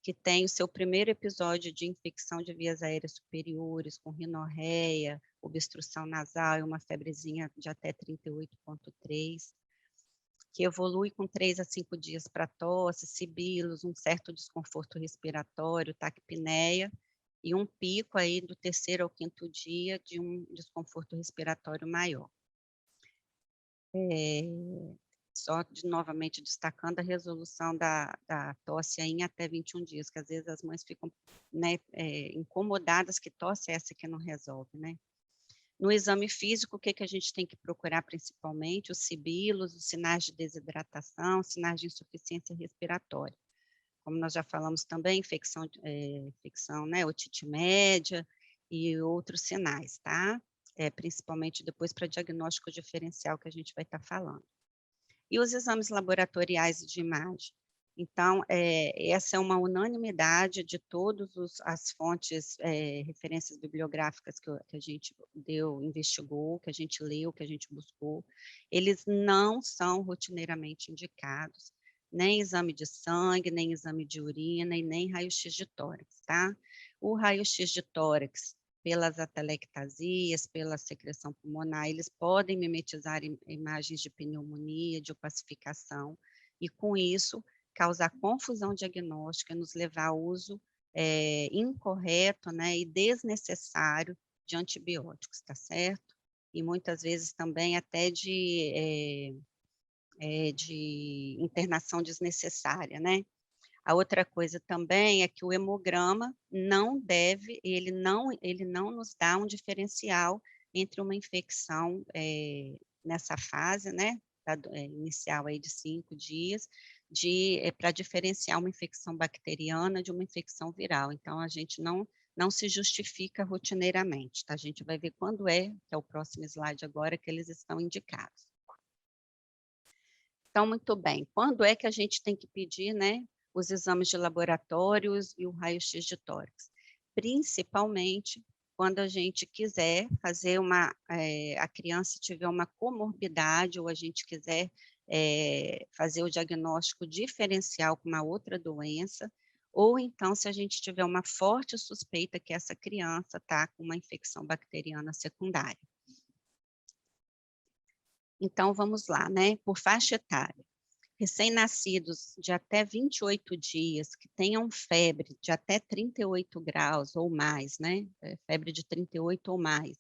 que tem o seu primeiro episódio de infecção de vias aéreas superiores, com rinorreia, obstrução nasal e uma febrezinha de até 38,3, que evolui com 3 a 5 dias para tosse, sibilos, um certo desconforto respiratório, taquipneia, e um pico aí do 3º ao 5º dia de um desconforto respiratório maior. Só novamente destacando a resolução da tosse em até 21 dias, que às vezes as mães ficam, né, incomodadas, que tosse é essa que não resolve, né? No exame físico, o que a gente tem que procurar principalmente? Os sibilos, os sinais de desidratação, sinais de insuficiência respiratória. Como nós já falamos também, infecção, né, otite média e outros sinais, tá? Principalmente depois para diagnóstico diferencial que a gente vai estar falando. E os exames laboratoriais de imagem? Então, essa é uma unanimidade de todas as fontes, referências bibliográficas que a gente investigou, que a gente leu, que a gente buscou. Eles não são rotineiramente indicados, nem exame de sangue, nem exame de urina e nem raio-x de tórax, tá? O raio-x de tórax, pelas atelectasias, pela secreção pulmonar, eles podem mimetizar imagens de pneumonia, de opacificação, e com isso causar confusão diagnóstica, nos levar ao uso incorreto, né, e desnecessário de antibióticos, tá certo? E muitas vezes também até de internação desnecessária, né? A outra coisa também é que o hemograma ele não nos dá um diferencial entre uma infecção nessa fase, né, inicial aí de 5 dias, para diferenciar uma infecção bacteriana de uma infecção viral. Então, a gente não se justifica rotineiramente, tá? A gente vai ver quando que é o próximo slide agora, que eles estão indicados. Então, muito bem, quando é que a gente tem que pedir, né, os exames de laboratórios e o raio-x de tórax? Principalmente quando a gente quiser fazer a criança tiver uma comorbidade ou a gente quiser fazer o diagnóstico diferencial com uma outra doença, ou então se a gente tiver uma forte suspeita que essa criança está com uma infecção bacteriana secundária. Então, vamos lá, né? Por faixa etária. Recém-nascidos de até 28 dias, que tenham febre de até 38 graus ou mais, né? Febre de 38 ou mais,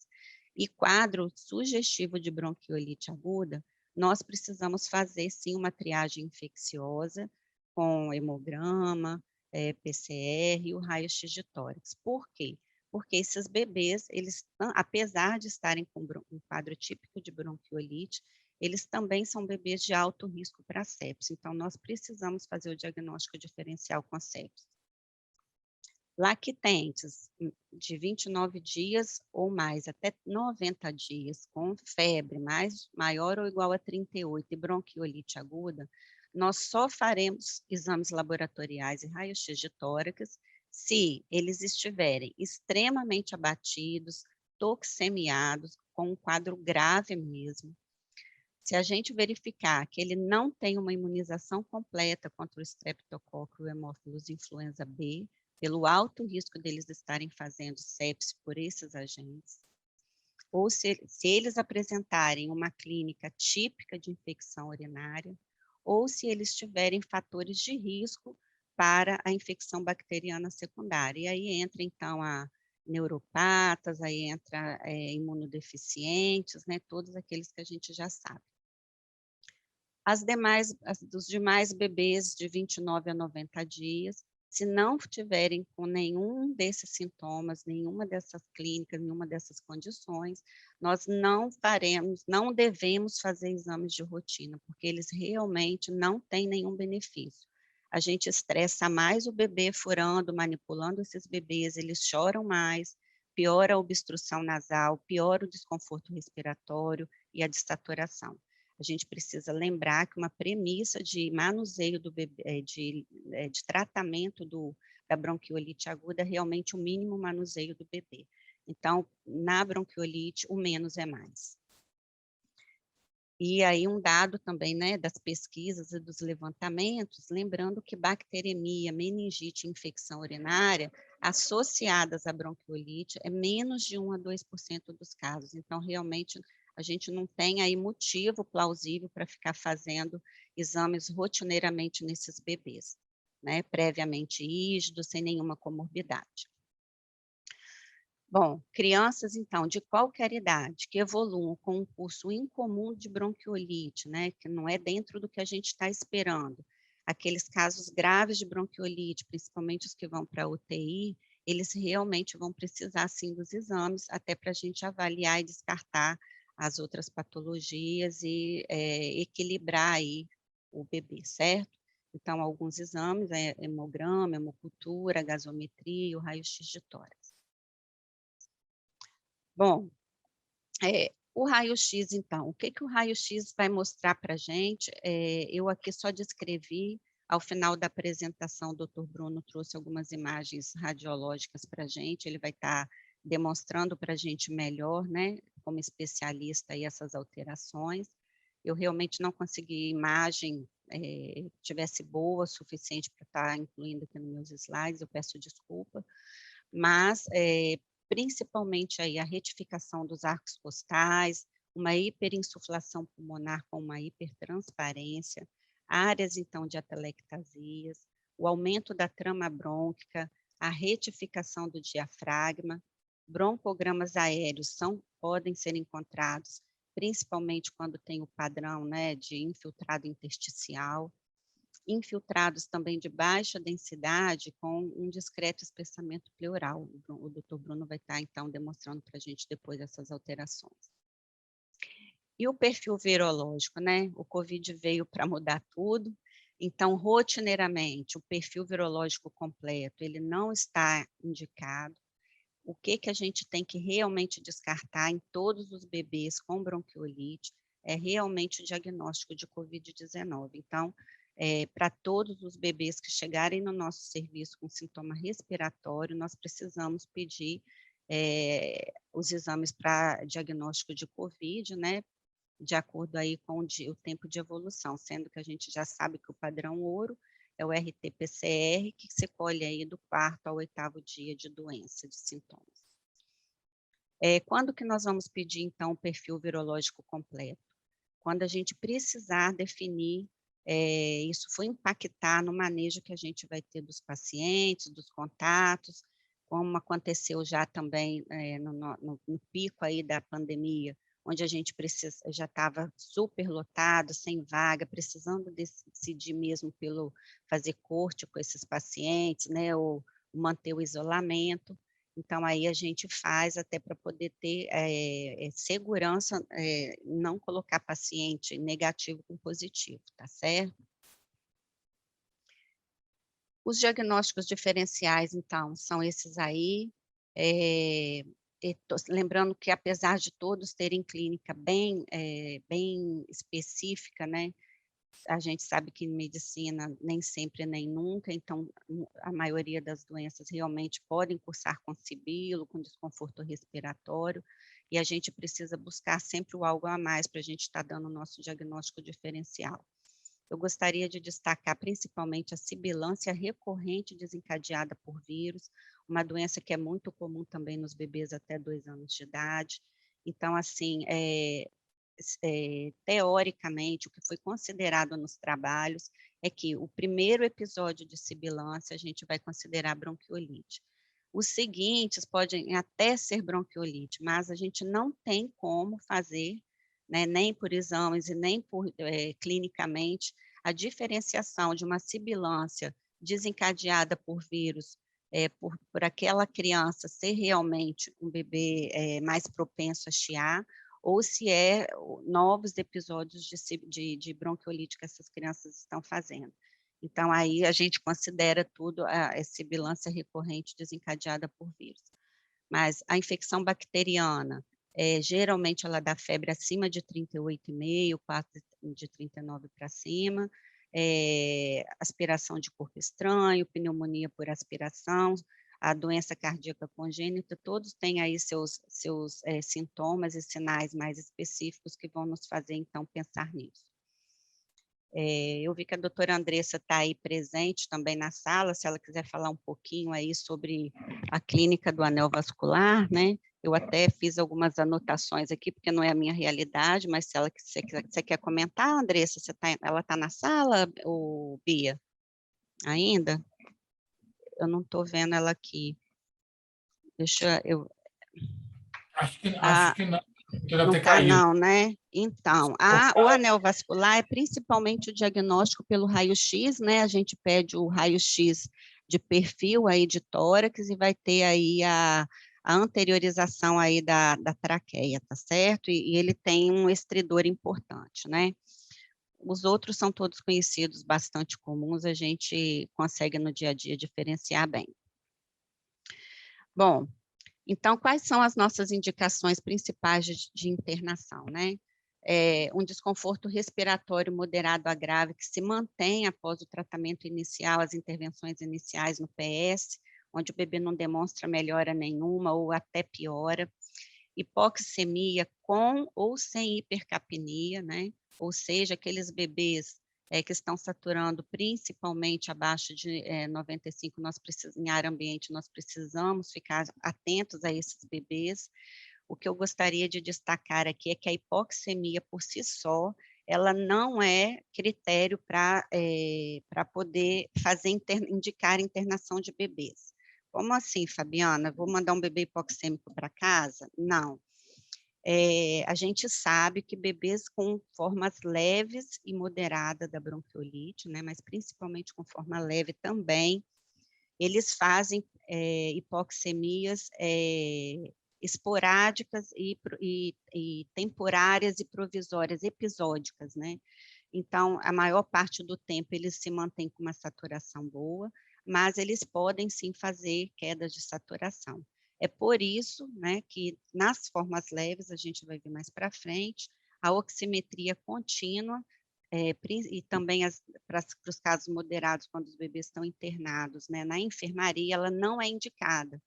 e quadro sugestivo de bronquiolite aguda, nós precisamos fazer, sim, uma triagem infecciosa com hemograma, PCR e o raio-x de tórax. Por quê? Porque esses bebês, eles, apesar de estarem com um quadro típico de bronquiolite, eles também são bebês de alto risco para sepse. Então, nós precisamos fazer o diagnóstico diferencial com a sepse. Lactentes de 29 dias ou mais, até 90 dias, com febre maior ou igual a 38 e bronquiolite aguda, nós só faremos exames laboratoriais e raio-x de tórax se eles estiverem extremamente abatidos, toxemiados, com um quadro grave mesmo. Se a gente verificar que ele não tem uma imunização completa contra o Streptococcus e o Haemophilus influenza B, pelo alto risco deles estarem fazendo sepse por esses agentes, ou se eles apresentarem uma clínica típica de infecção urinária, ou se eles tiverem fatores de risco para a infecção bacteriana secundária. E aí entra, então, a neuropatas, aí entra imunodeficientes, né, todos aqueles que a gente já sabe. Dos demais bebês de 29 a 90 dias, se não tiverem com nenhum desses sintomas, nenhuma dessas clínicas, nenhuma dessas condições, nós não devemos fazer exames de rotina, porque eles realmente não têm nenhum benefício. A gente estressa mais o bebê furando, manipulando esses bebês, eles choram mais, piora a obstrução nasal, piora o desconforto respiratório e a dessaturação. A gente precisa lembrar que uma premissa de manuseio do bebê, de tratamento da bronquiolite aguda é realmente o mínimo manuseio do bebê. Então, na bronquiolite, o menos é mais. E aí um dado também, né, das pesquisas e dos levantamentos, lembrando que bacteremia, meningite e infecção urinária associadas à bronquiolite é menos de 1 a 2% dos casos. Então, realmente, a gente não tem aí motivo plausível para ficar fazendo exames rotineiramente nesses bebês, né, previamente rígidos, sem nenhuma comorbidade. Bom, crianças, então, de qualquer idade que evoluam com um curso incomum de bronquiolite, né, que não é dentro do que a gente está esperando, aqueles casos graves de bronquiolite, principalmente os que vão para a UTI, eles realmente vão precisar, sim, dos exames, até para a gente avaliar e descartar as outras patologias e equilibrar aí o bebê, certo? Então, alguns exames, hemograma, hemocultura, gasometria, o raio-x de tórax. Bom, o raio-x, então, o que o raio-x vai mostrar para a gente? Eu aqui só descrevi, ao final da apresentação, o Dr. Bruno trouxe algumas imagens radiológicas para a gente, ele vai estar demonstrando para a gente melhor, né, como especialista, aí, essas alterações. Eu realmente não consegui imagem que tivesse boa o suficiente para estar incluindo aqui nos meus slides, eu peço desculpa, mas principalmente aí a retificação dos arcos costais, uma hiperinsuflação pulmonar com uma hipertransparência, áreas, então, de atelectasias, o aumento da trama brônquica, a retificação do diafragma, broncogramas aéreos podem ser encontrados, principalmente quando tem o padrão, né, de infiltrado intersticial, infiltrados também de baixa densidade com um discreto espessamento pleural. O Dr. Bruno vai estar, então, demonstrando para a gente depois essas alterações. E o perfil virológico, né? O COVID veio para mudar tudo, então, rotineiramente, o perfil virológico completo, ele não está indicado. O que a gente tem que realmente descartar em todos os bebês com bronquiolite é realmente o diagnóstico de COVID-19. Então, para todos os bebês que chegarem no nosso serviço com sintoma respiratório, nós precisamos pedir os exames para diagnóstico de COVID, né, de acordo aí com o tempo de evolução, sendo que a gente já sabe que o padrão ouro é o RT-PCR, que se colhe aí do 4º ao 8º dia de doença, de sintomas. Quando que nós vamos pedir, então, o perfil virológico completo? Quando a gente precisar definir, isso for impactar no manejo que a gente vai ter dos pacientes, dos contatos, como aconteceu já também no pico aí da pandemia, onde a gente já estava super lotado, sem vaga, precisando decidir mesmo pelo fazer corte com esses pacientes, né, ou manter o isolamento. Então, aí a gente faz até para poder ter segurança, não colocar paciente negativo com positivo, tá certo? Os diagnósticos diferenciais, então, são esses aí. Lembrando que, apesar de todos terem clínica bem específica, né, a gente sabe que em medicina nem sempre nem nunca, então a maioria das doenças realmente podem cursar com sibilo, com desconforto respiratório, e a gente precisa buscar sempre o algo a mais para a gente estar dando o nosso diagnóstico diferencial. Eu gostaria de destacar principalmente a sibilância recorrente desencadeada por vírus, uma doença que é muito comum também nos bebês até 2 anos de idade. Então, assim, teoricamente, o que foi considerado nos trabalhos é que o primeiro episódio de sibilância a gente vai considerar bronquiolite. Os seguintes podem até ser bronquiolite, mas a gente não tem como fazer, né, nem por exames e nem clinicamente, a diferenciação de uma sibilância desencadeada por vírus, por aquela criança ser realmente um bebê mais propenso a chiar, ou se é novos episódios de bronquiolite que essas crianças estão fazendo. Então, aí a gente considera tudo a sibilância recorrente desencadeada por vírus. Mas a infecção bacteriana, geralmente ela dá febre acima de 38,5, 4 de 39 para cima, aspiração de corpo estranho, pneumonia por aspiração, a doença cardíaca congênita, todos têm aí seus sintomas e sinais mais específicos que vão nos fazer, então, pensar nisso. Eu vi que a doutora Andressa está aí presente também na sala, se ela quiser falar um pouquinho aí sobre a clínica do anel vascular, né? Eu até fiz algumas anotações aqui, porque não é a minha realidade, mas se você quer comentar, Andressa, ela está na sala, ou Bia? Ainda? Eu não estou vendo ela aqui. Deixa eu... Acho que não. Não está não, né? Então, o anel vascular é principalmente o diagnóstico pelo raio-x, né? A gente pede o raio-x de perfil aí de tórax e vai ter aí a anteriorização aí da traqueia, tá certo? E ele tem um estridor importante, né? Os outros são todos conhecidos, bastante comuns, a gente consegue no dia a dia diferenciar bem. Bom, então, quais são as nossas indicações principais de internação, né? Um desconforto respiratório moderado a grave que se mantém após o tratamento inicial, as intervenções iniciais no PS, onde o bebê não demonstra melhora nenhuma ou até piora. Hipoxemia com ou sem hipercapnia, né? Ou seja, aqueles bebês que estão saturando principalmente abaixo de 95, em ar ambiente, nós precisamos ficar atentos a esses bebês. O que eu gostaria de destacar aqui é que a hipoxemia por si só, ela não é critério para poder indicar internação de bebês. Como assim, Fabiana? Vou mandar um bebê hipoxêmico para casa? Não. A gente sabe que bebês com formas leves e moderadas da bronquiolite, né, mas principalmente com forma leve também, eles fazem hipoxemias esporádicas e temporárias e provisórias, episódicas, né? Então, a maior parte do tempo eles se mantêm com uma saturação boa, mas eles podem sim fazer quedas de saturação. É por isso, né, que nas formas leves, a gente vai ver mais para frente, a oximetria contínua, e também para os casos moderados, quando os bebês estão internados, né, na enfermaria, ela não é indicada,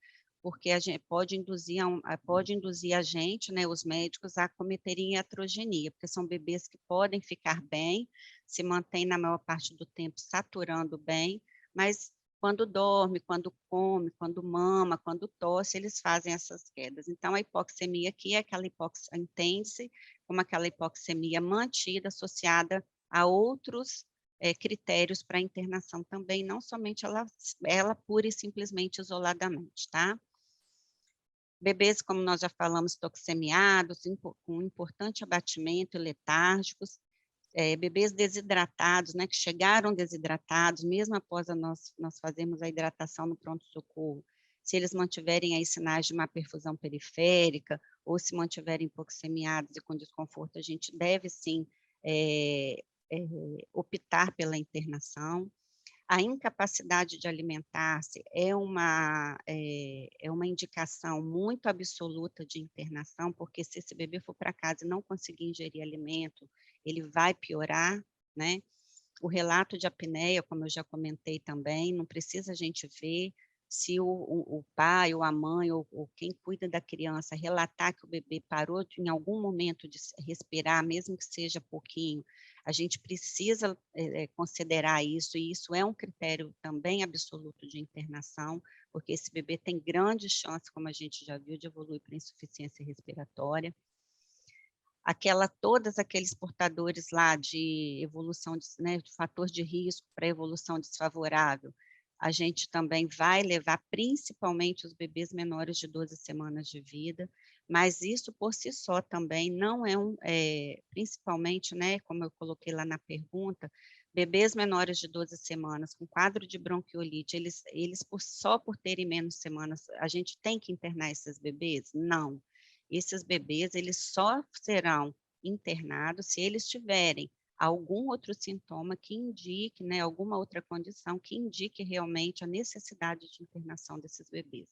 porque a gente pode induzir a gente, né, os médicos, a cometerem iatrogenia, porque são bebês que podem ficar bem, se mantêm na maior parte do tempo saturando bem, mas quando dorme, quando come, quando mama, quando tosse, eles fazem essas quedas. Então, a hipoxemia aqui é aquela hipoxemia, entende-se como aquela hipoxemia mantida, associada a outros critérios para internação também, não somente ela pura e simplesmente isoladamente, tá? Bebês, como nós já falamos, toxemiados, com importante abatimento e letárgicos, bebês desidratados, né, que chegaram desidratados, mesmo após nós fazermos a hidratação no pronto-socorro, se eles mantiverem aí sinais de má perfusão periférica, ou se mantiverem hipoxemiados e com desconforto, a gente deve sim optar pela internação. A incapacidade de alimentar-se é uma indicação muito absoluta de internação, porque se esse bebê for para casa e não conseguir ingerir alimento, ele vai piorar, né? O relato de apneia, como eu já comentei também, não precisa a gente ver se o pai ou a mãe ou quem cuida da criança relatar que o bebê parou em algum momento de respirar, mesmo que seja pouquinho, a gente precisa considerar isso, e isso é um critério também absoluto de internação, porque esse bebê tem grande chance, como a gente já viu, de evoluir para insuficiência respiratória. Todos aqueles portadores lá de evolução, né, de fator de risco para evolução desfavorável, a gente também vai levar principalmente os bebês menores de 12 semanas de vida, mas isso por si só também não principalmente, né, como eu coloquei lá na pergunta, bebês menores de 12 semanas com quadro de bronquiolite, eles só por terem menos semanas, a gente tem que internar esses bebês? Não. Esses bebês, eles só serão internados se eles tiverem algum outro sintoma que indique, né, alguma outra condição que indique realmente a necessidade de internação desses bebês.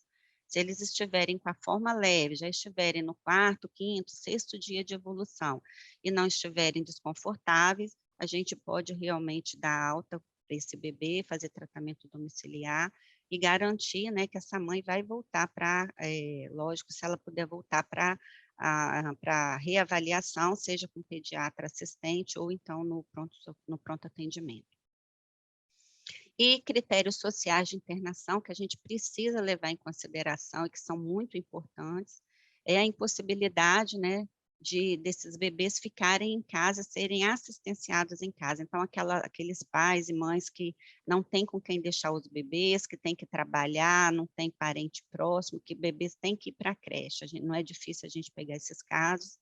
Se eles estiverem com a forma leve, já estiverem no 4º, 5º, 6º dia de evolução e não estiverem desconfortáveis, a gente pode realmente dar alta para esse bebê, fazer tratamento domiciliar e garantir, né, que essa mãe vai voltar para, lógico, se ela puder voltar para reavaliação, seja com pediatra assistente ou então no pronto atendimento. E critérios sociais de internação que a gente precisa levar em consideração e que são muito importantes, é a impossibilidade, né, desses bebês ficarem em casa, serem assistenciados em casa. Então, aqueles pais e mães que não têm com quem deixar os bebês, que têm que trabalhar, não tem parente próximo, que bebês têm que ir para a creche. Não é difícil a gente pegar esses casos.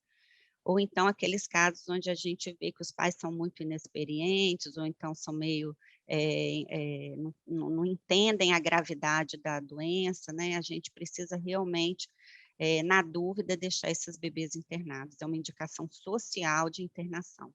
Ou então aqueles casos onde a gente vê que os pais são muito inexperientes, ou então são meio, não entendem a gravidade da doença, né? A gente precisa realmente, na dúvida, deixar esses bebês internados. É uma indicação social de internação.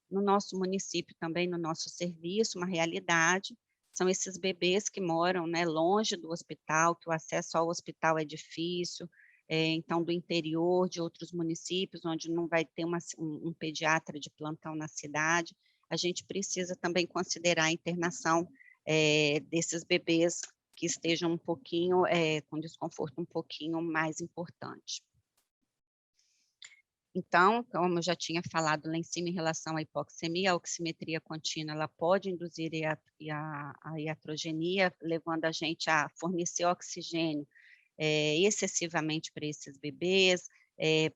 No nosso município também, no nosso serviço, uma realidade, são esses bebês que moram, né, longe do hospital, que o acesso ao hospital é difícil, então, do interior, de outros municípios, onde não vai ter um pediatra de plantão na cidade, a gente precisa também considerar a internação desses bebês que estejam um pouquinho, com desconforto um pouquinho mais importante. Então, como eu já tinha falado lá em cima em relação à hipoxemia, a oximetria contínua, ela pode induzir a iatrogenia, levando a gente a fornecer oxigênio excessivamente para esses bebês,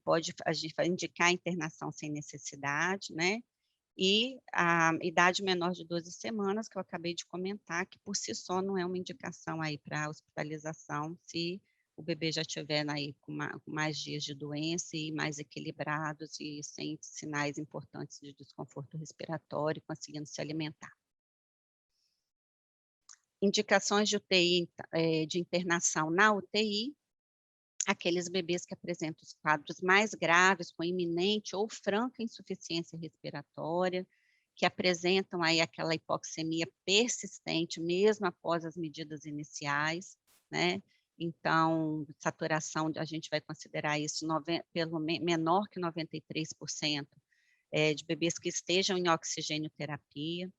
pode indicar internação sem necessidade, né? E a idade menor de 12 semanas, que eu acabei de comentar, que por si só não é uma indicação aí para hospitalização, se o bebê já estiver aí com mais dias de doença e mais equilibrados e sem sinais importantes de desconforto respiratório, conseguindo se alimentar. Indicações de UTI, de internação na UTI, aqueles bebês que apresentam os quadros mais graves, com iminente ou franca insuficiência respiratória, que apresentam aí aquela hipoxemia persistente, mesmo após as medidas iniciais, né? Então, saturação, a gente vai considerar isso pelo menor que 93%, de bebês que estejam em oxigênio-terapia,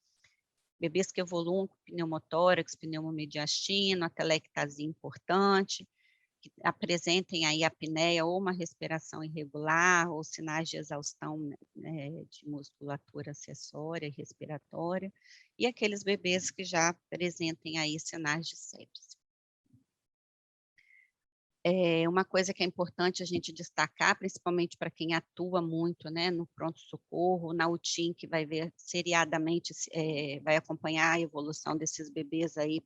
bebês que evoluam com pneumotórax, pneumomediastino, atelectasia importante, que apresentem aí apneia ou uma respiração irregular ou sinais de exaustão, né, de musculatura acessória e respiratória, e aqueles bebês que já apresentem aí sinais de sepse. Uma coisa que é importante a gente destacar, principalmente para quem atua muito, né, no pronto-socorro, na UTIM, que vai ver seriadamente, vai acompanhar a evolução desses bebês aí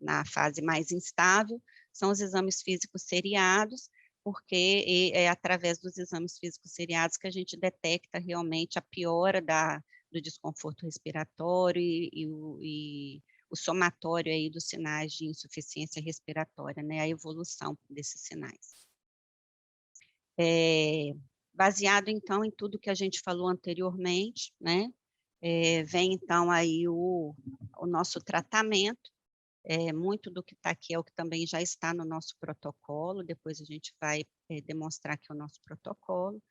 na fase mais instável, são os exames físicos seriados, porque é através dos exames físicos seriados que a gente detecta realmente a piora do desconforto respiratório e o somatório aí dos sinais de insuficiência respiratória, né, a evolução desses sinais. Baseado, então, em tudo que a gente falou anteriormente, né, vem, então, aí o nosso tratamento, muito do que está aqui é o que também já está no nosso protocolo, depois a gente vai demonstrar aqui o nosso protocolo.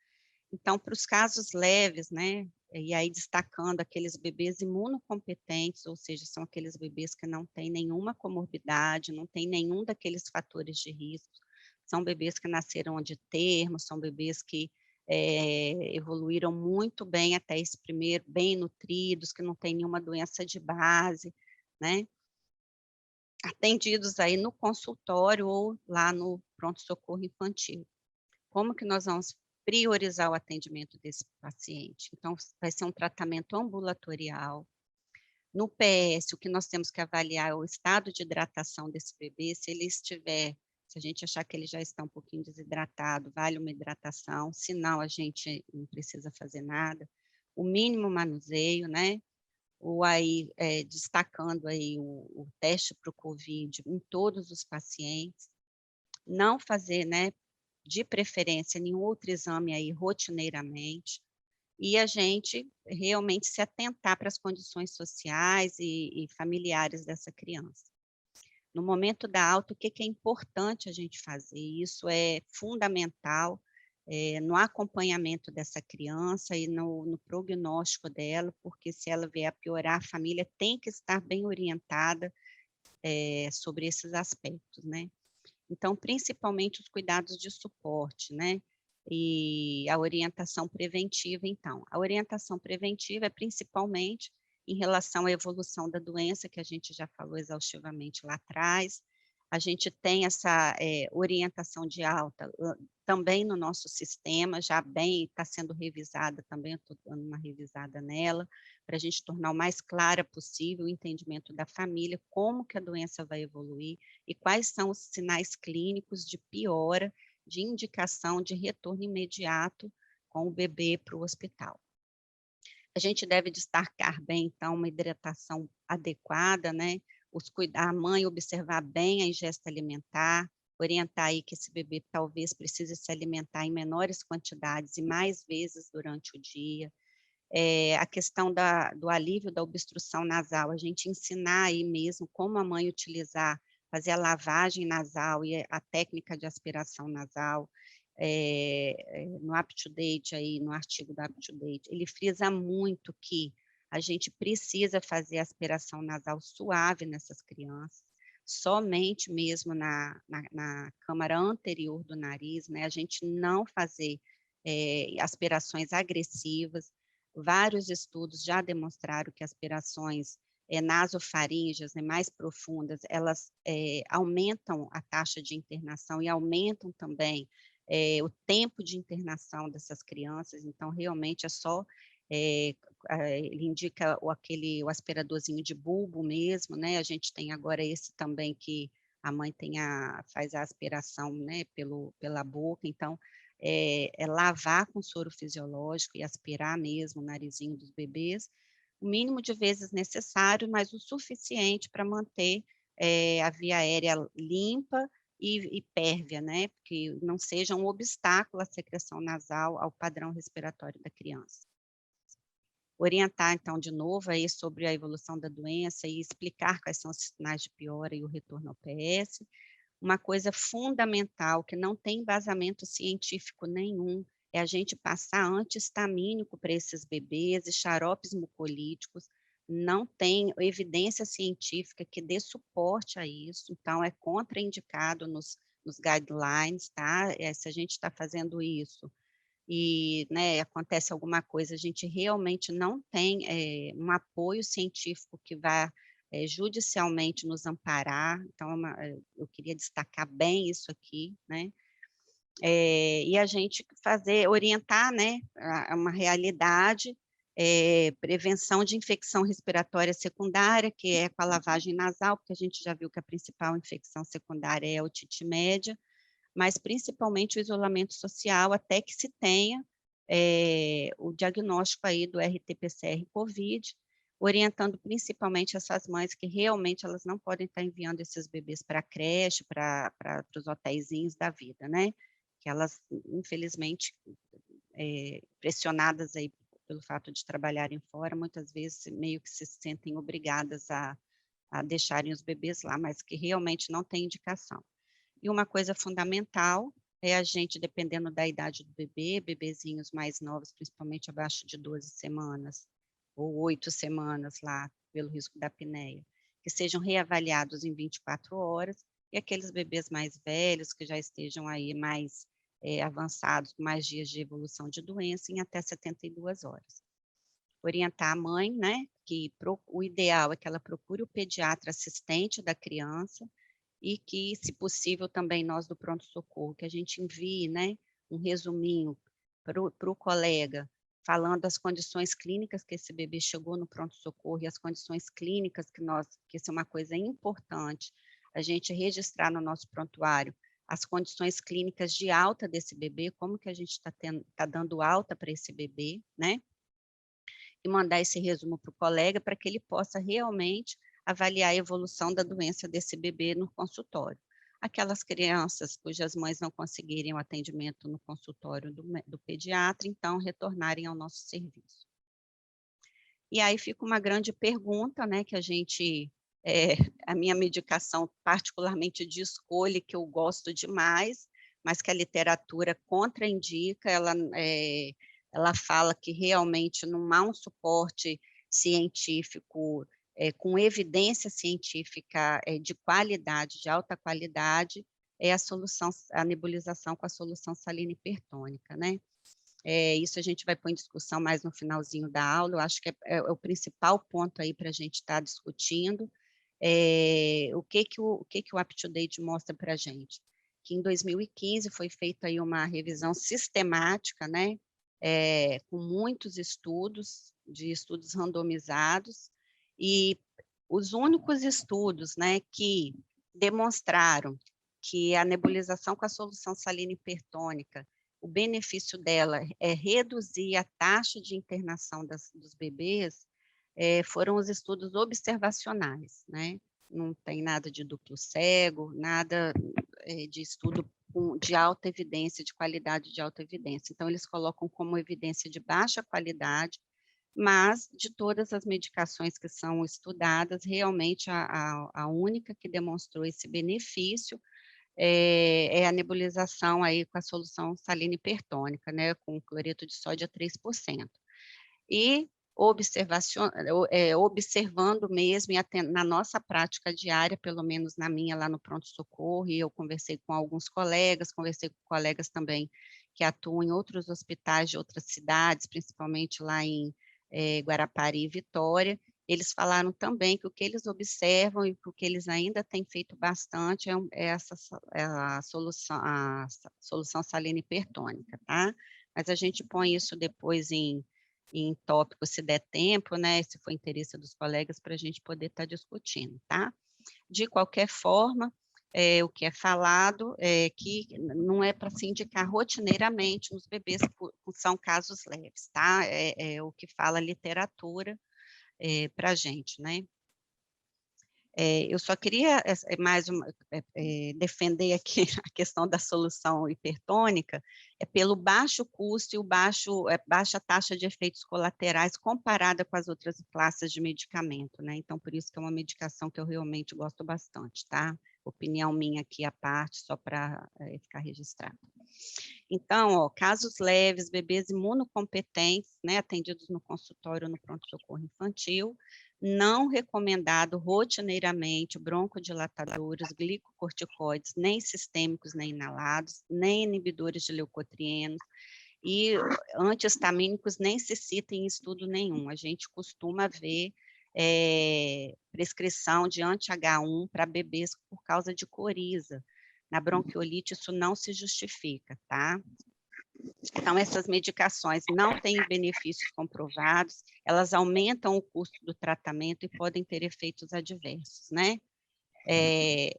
Então, para os casos leves, né, e aí destacando aqueles bebês imunocompetentes, ou seja, são aqueles bebês que não têm nenhuma comorbidade, não têm nenhum daqueles fatores de risco, são bebês que nasceram de termo, são bebês que evoluíram muito bem até esse primeiro, bem nutridos, que não têm nenhuma doença de base, né, atendidos aí no consultório ou lá no pronto-socorro infantil. Como que nós vamos priorizar o atendimento desse paciente? Então, vai ser um tratamento ambulatorial. No PS, o que nós temos que avaliar é o estado de hidratação desse bebê. Se a gente achar que ele já está um pouquinho desidratado, vale uma hidratação, se não, a gente não precisa fazer nada. O mínimo manuseio, né? Destacando aí o teste para o COVID em todos os pacientes. Não fazer, né, de preferência, nenhum outro exame aí rotineiramente, e a gente realmente se atentar para as condições sociais e familiares dessa criança. No momento da alta, o que é importante a gente fazer? Isso é fundamental no acompanhamento dessa criança e no prognóstico dela, porque se ela vier a piorar, a família tem que estar bem orientada sobre esses aspectos, né? Então, principalmente os cuidados de suporte, né? E a orientação preventiva, então. A orientação preventiva é principalmente em relação à evolução da doença, que a gente já falou exaustivamente lá atrás. A gente tem essa orientação de alta também no nosso sistema, já bem, está sendo revisada também, eu estou dando uma revisada nela, para a gente tornar o mais clara possível o entendimento da família, como que a doença vai evoluir e quais são os sinais clínicos de piora, de indicação de retorno imediato com o bebê para o hospital. A gente deve destacar bem, então, uma hidratação adequada, né? A mãe observar bem a ingesta alimentar, orientar aí que esse bebê talvez precise se alimentar em menores quantidades e mais vezes durante o dia. A questão do alívio da obstrução nasal, a gente ensinar aí mesmo como a mãe utilizar, fazer a lavagem nasal e a técnica de aspiração nasal, no UpToDate aí, no artigo do UpToDate, ele frisa muito que a gente precisa fazer aspiração nasal suave nessas crianças, somente mesmo na câmara anterior do nariz, né, a gente não fazer aspirações agressivas. Vários estudos já demonstraram que aspirações nasofaríngeas, né, mais profundas, elas aumentam a taxa de internação e aumentam também o tempo de internação dessas crianças, então realmente é só, ele indica o aspiradorzinho de bulbo mesmo, né, a gente tem agora esse também que a mãe faz a aspiração, né, pela boca, então lavar com soro fisiológico e aspirar mesmo o narizinho dos bebês, o mínimo de vezes necessário, mas o suficiente para manter a via aérea limpa e pérvia, né, porque não seja um obstáculo à secreção nasal ao padrão respiratório da criança. Orientar, então, de novo, aí sobre a evolução da doença e explicar quais são os sinais de piora e o retorno ao PS. Uma coisa fundamental, que não tem embasamento científico nenhum, é a gente passar anti-histamínico para esses bebês e xaropes mucolíticos, não tem evidência científica que dê suporte a isso, então é contraindicado nos guidelines, tá? Se a gente está fazendo isso e, né, acontece alguma coisa, a gente realmente não tem um apoio científico que vá judicialmente nos amparar, então eu queria destacar bem isso aqui, né? E a gente orientar, né, a uma realidade, prevenção de infecção respiratória secundária, que é com a lavagem nasal, porque a gente já viu que a principal infecção secundária é a otite média, mas principalmente o isolamento social, até que se tenha o diagnóstico aí do RT-PCR COVID, orientando principalmente essas mães que realmente elas não podem estar enviando esses bebês para a creche, para os hotéisinhos da vida, né? Que elas, infelizmente, pressionadas aí pelo fato de trabalharem fora, muitas vezes meio que se sentem obrigadas a deixarem os bebês lá, mas que realmente não tem indicação. E uma coisa fundamental é a gente, dependendo da idade do bebê, bebezinhos mais novos, principalmente abaixo de 12 semanas, ou 8 semanas lá, pelo risco da apneia, que sejam reavaliados em 24 horas, e aqueles bebês mais velhos, que já estejam aí mais avançados, com mais dias de evolução de doença, em até 72 horas. Orientar a mãe, né, que o ideal é que ela procure o pediatra assistente da criança, e que, se possível, também nós do pronto-socorro, que a gente envie, né, um resuminho para o colega, falando das condições clínicas que esse bebê chegou no pronto-socorro e as condições clínicas que isso é uma coisa importante, a gente registrar no nosso prontuário as condições clínicas de alta desse bebê, como que a gente está dando alta para esse bebê, né? E mandar esse resumo para o colega para que ele possa realmente avaliar a evolução da doença desse bebê no consultório. Aquelas crianças cujas mães não conseguirem o atendimento no consultório do pediatra, então retornarem ao nosso serviço. E aí fica uma grande pergunta, né, que a minha medicação particularmente de escolha, que eu gosto demais, mas que a literatura contraindica, ela fala que realmente não há um suporte científico, com evidência científica de qualidade, de alta qualidade, é a nebulização com a solução salina hipertônica, né? Isso a gente vai pôr em discussão mais no finalzinho da aula, eu acho que é o principal ponto aí para a gente estar discutindo. O que o UpToDate mostra para a gente? Que em 2015 foi feita aí uma revisão sistemática, né, com muitos estudos randomizados, e os únicos estudos, né, que demonstraram que a nebulização com a solução salina hipertônica, o benefício dela é reduzir a taxa de internação dos bebês, foram os estudos observacionais, né? Não tem nada de duplo cego, nada de estudo de alta evidência, de qualidade de alta evidência. Então, eles colocam como evidência de baixa qualidade, mas de todas as medicações que são estudadas, realmente a única que demonstrou esse benefício é a nebulização aí com a solução salina hipertônica, né, com cloreto de sódio a 3%. E observando mesmo, na nossa prática diária, pelo menos na minha lá no pronto-socorro, e eu conversei com alguns colegas, conversei com colegas também que atuam em outros hospitais de outras cidades, principalmente lá em Guarapari e Vitória, eles falaram também que o que eles observam e o que eles ainda têm feito bastante é a solução salina hipertônica, tá? Mas a gente põe isso depois em tópico, se der tempo, né, se for interesse dos colegas, para a gente poder estar discutindo, tá? De qualquer forma, o que é falado é que não é para se indicar rotineiramente nos bebês que são casos leves, tá? É o que fala a literatura para a gente, né? Eu só queria defender aqui a questão da solução hipertônica, pelo baixo custo e baixa taxa de efeitos colaterais comparada com as outras classes de medicamento, né? Então, por isso que é uma medicação que eu realmente gosto bastante, tá? Opinião minha aqui à parte, só para ficar registrado. Então, ó, casos leves, bebês imunocompetentes, né, atendidos no consultório no pronto-socorro infantil, não recomendado rotineiramente broncodilatadores, glicocorticoides, nem sistêmicos nem inalados, nem inibidores de leucotrienos, e antihistamínicos nem se cita em estudo nenhum. A gente costuma ver prescrição de anti-H1 para bebês por causa de coriza. Na bronquiolite, isso não se justifica, tá? Então, essas medicações não têm benefícios comprovados, elas aumentam o custo do tratamento e podem ter efeitos adversos, né?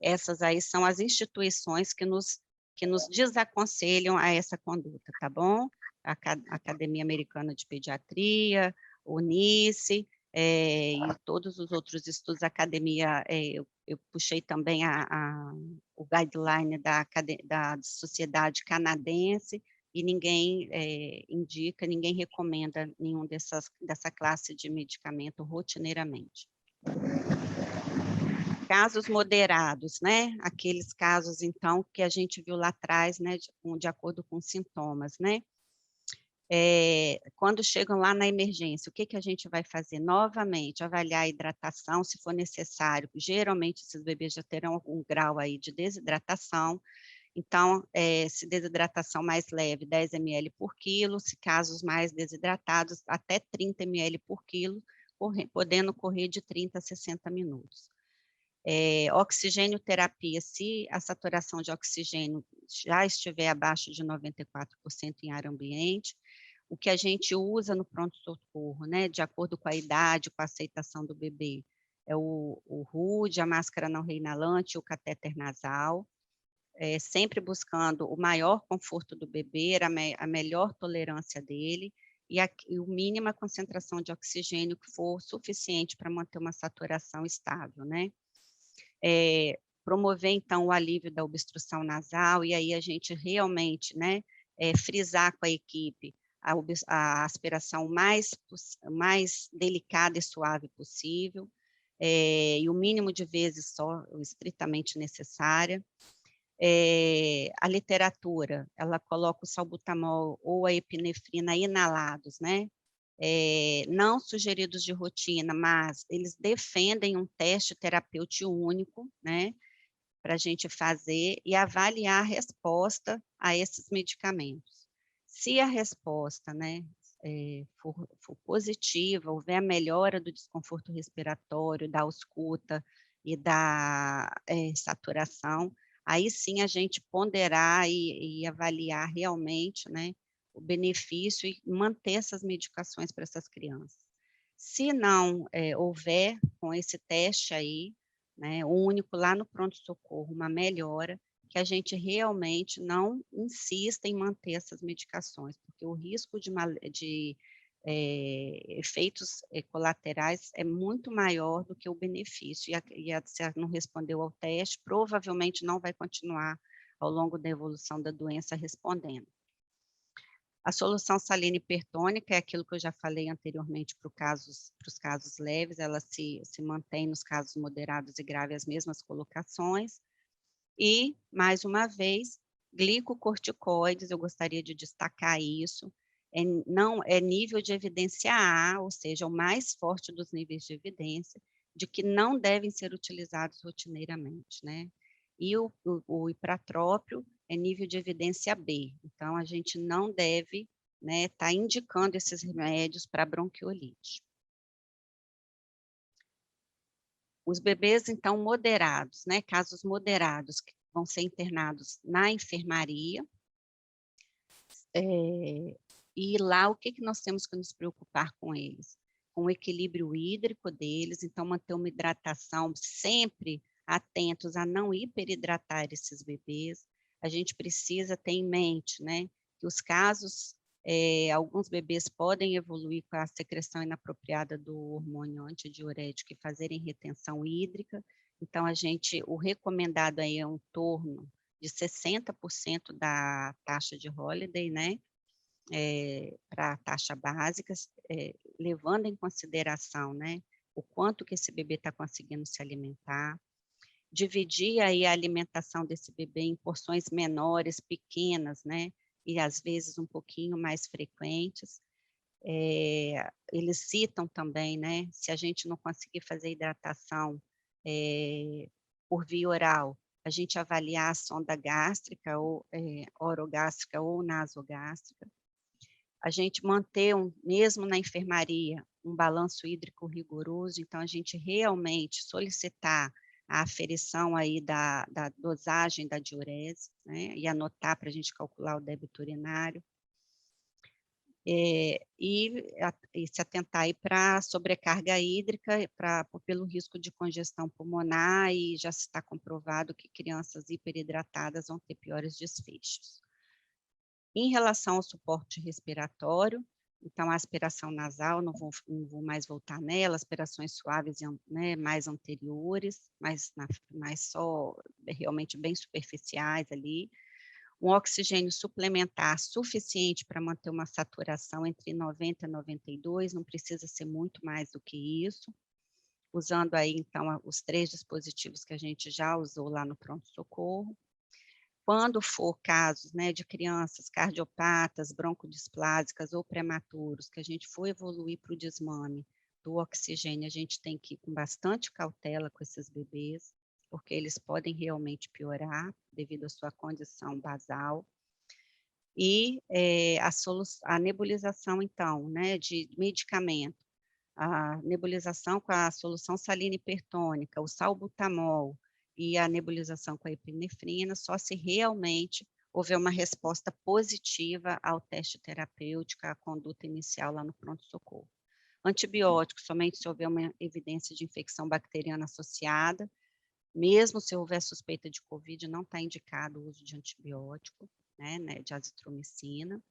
Essas aí são as instituições que nos desaconselham a essa conduta, tá bom? A Academia Americana de Pediatria, o NICE, e todos os outros estudos, a academia, eu puxei também o guideline da Sociedade Canadense, e ninguém indica, ninguém recomenda nenhum dessa classe de medicamento rotineiramente. Casos moderados, né? Aqueles casos, então, que a gente viu lá atrás, né? De acordo com sintomas, né? Quando chegam lá na emergência, o que a gente vai fazer? Novamente, avaliar a hidratação, se for necessário. Geralmente, esses bebês já terão algum grau aí de desidratação. Então, se desidratação mais leve, 10 ml por quilo, se casos mais desidratados, até 30 ml por quilo, podendo correr de 30 a 60 minutos. Oxigênio terapia, se a saturação de oxigênio já estiver abaixo de 94% em ar ambiente, o que a gente usa no pronto-socorro, né, de acordo com a idade, com a aceitação do bebê, é o RUD, a máscara não reinalante, o catéter nasal, sempre buscando o maior conforto do bebê, a melhor tolerância dele, e a mínima concentração de oxigênio que for suficiente para manter uma saturação estável, né? Promover, então, o alívio da obstrução nasal, e aí a gente realmente, né, frisar com a equipe a aspiração mais delicada e suave possível, e o mínimo de vezes só, estritamente necessária. A literatura, ela coloca o salbutamol ou a epinefrina inalados, né, não sugeridos de rotina, mas eles defendem um teste terapêutico único, né, para a gente fazer e avaliar a resposta a esses medicamentos. Se a resposta, né, for positiva, houver a melhora do desconforto respiratório, da ausculta e da saturação, aí sim a gente ponderar e avaliar realmente, né, o benefício e manter essas medicações para essas crianças. Se não houver com esse teste aí, né, único lá no pronto-socorro, uma melhora, que a gente realmente não insista em manter essas medicações, porque o risco de efeitos colaterais é muito maior do que o benefício, se não respondeu ao teste, provavelmente não vai continuar ao longo da evolução da doença respondendo. A solução salina hipertônica é aquilo que eu já falei anteriormente para os casos leves, ela se mantém nos casos moderados e graves as mesmas colocações. E, mais uma vez, glicocorticoides, eu gostaria de destacar isso, não é nível de evidência A, ou seja, o mais forte dos níveis de evidência, de que não devem ser utilizados rotineiramente, né? E o ipratrópio é nível de evidência B, então a gente não deve, né, estar indicando esses remédios para bronquiolite. Os bebês, então, moderados, né, casos moderados, que vão ser internados na enfermaria, e lá o que nós temos que nos preocupar com eles? Com o equilíbrio hídrico deles, então manter uma hidratação, sempre atentos a não hiperidratar esses bebês. A gente precisa ter em mente, né, que os casos, alguns bebês podem evoluir com a secreção inapropriada do hormônio antidiurético e fazerem retenção hídrica, então o recomendado aí é um torno de 60% da taxa de Holiday, né, para a taxa básica, levando em consideração, né, o quanto que esse bebê está conseguindo se alimentar, dividir aí a alimentação desse bebê em porções menores, pequenas, né, e às vezes um pouquinho mais frequentes. Eles citam também, né, se a gente não conseguir fazer hidratação por via oral, a gente avaliar a sonda gástrica, ou orogástrica ou nasogástrica. A gente manter, mesmo na enfermaria, um balanço hídrico rigoroso, então a gente realmente solicitar a aferição aí da dosagem da diurese, né, e anotar para a gente calcular o débito urinário. E se atentar aí para sobrecarga hídrica, pelo risco de congestão pulmonar, e já está comprovado que crianças hiperidratadas vão ter piores desfechos. Em relação ao suporte respiratório, então a aspiração nasal, não vou mais voltar nela, aspirações suaves, né, mais anteriores, mais só realmente bem superficiais ali. Um oxigênio suplementar suficiente para manter uma saturação entre 90 e 92, não precisa ser muito mais do que isso, usando aí, então, os 3 dispositivos que a gente já usou lá no pronto-socorro. Quando for casos, né, de crianças cardiopatas, broncodisplásicas ou prematuros, que a gente for evoluir para o desmame do oxigênio, a gente tem que ir com bastante cautela com esses bebês, porque eles podem realmente piorar devido à sua condição basal. E a nebulização, então, né, de medicamento, a nebulização com a solução salina hipertônica, o salbutamol e a nebulização com a epinefrina, só se realmente houver uma resposta positiva ao teste terapêutico, à conduta inicial lá no pronto-socorro. Antibióticos, somente se houver uma evidência de infecção bacteriana associada, mesmo se houver suspeita de COVID, não está indicado o uso de antibiótico, né, de azitromicina.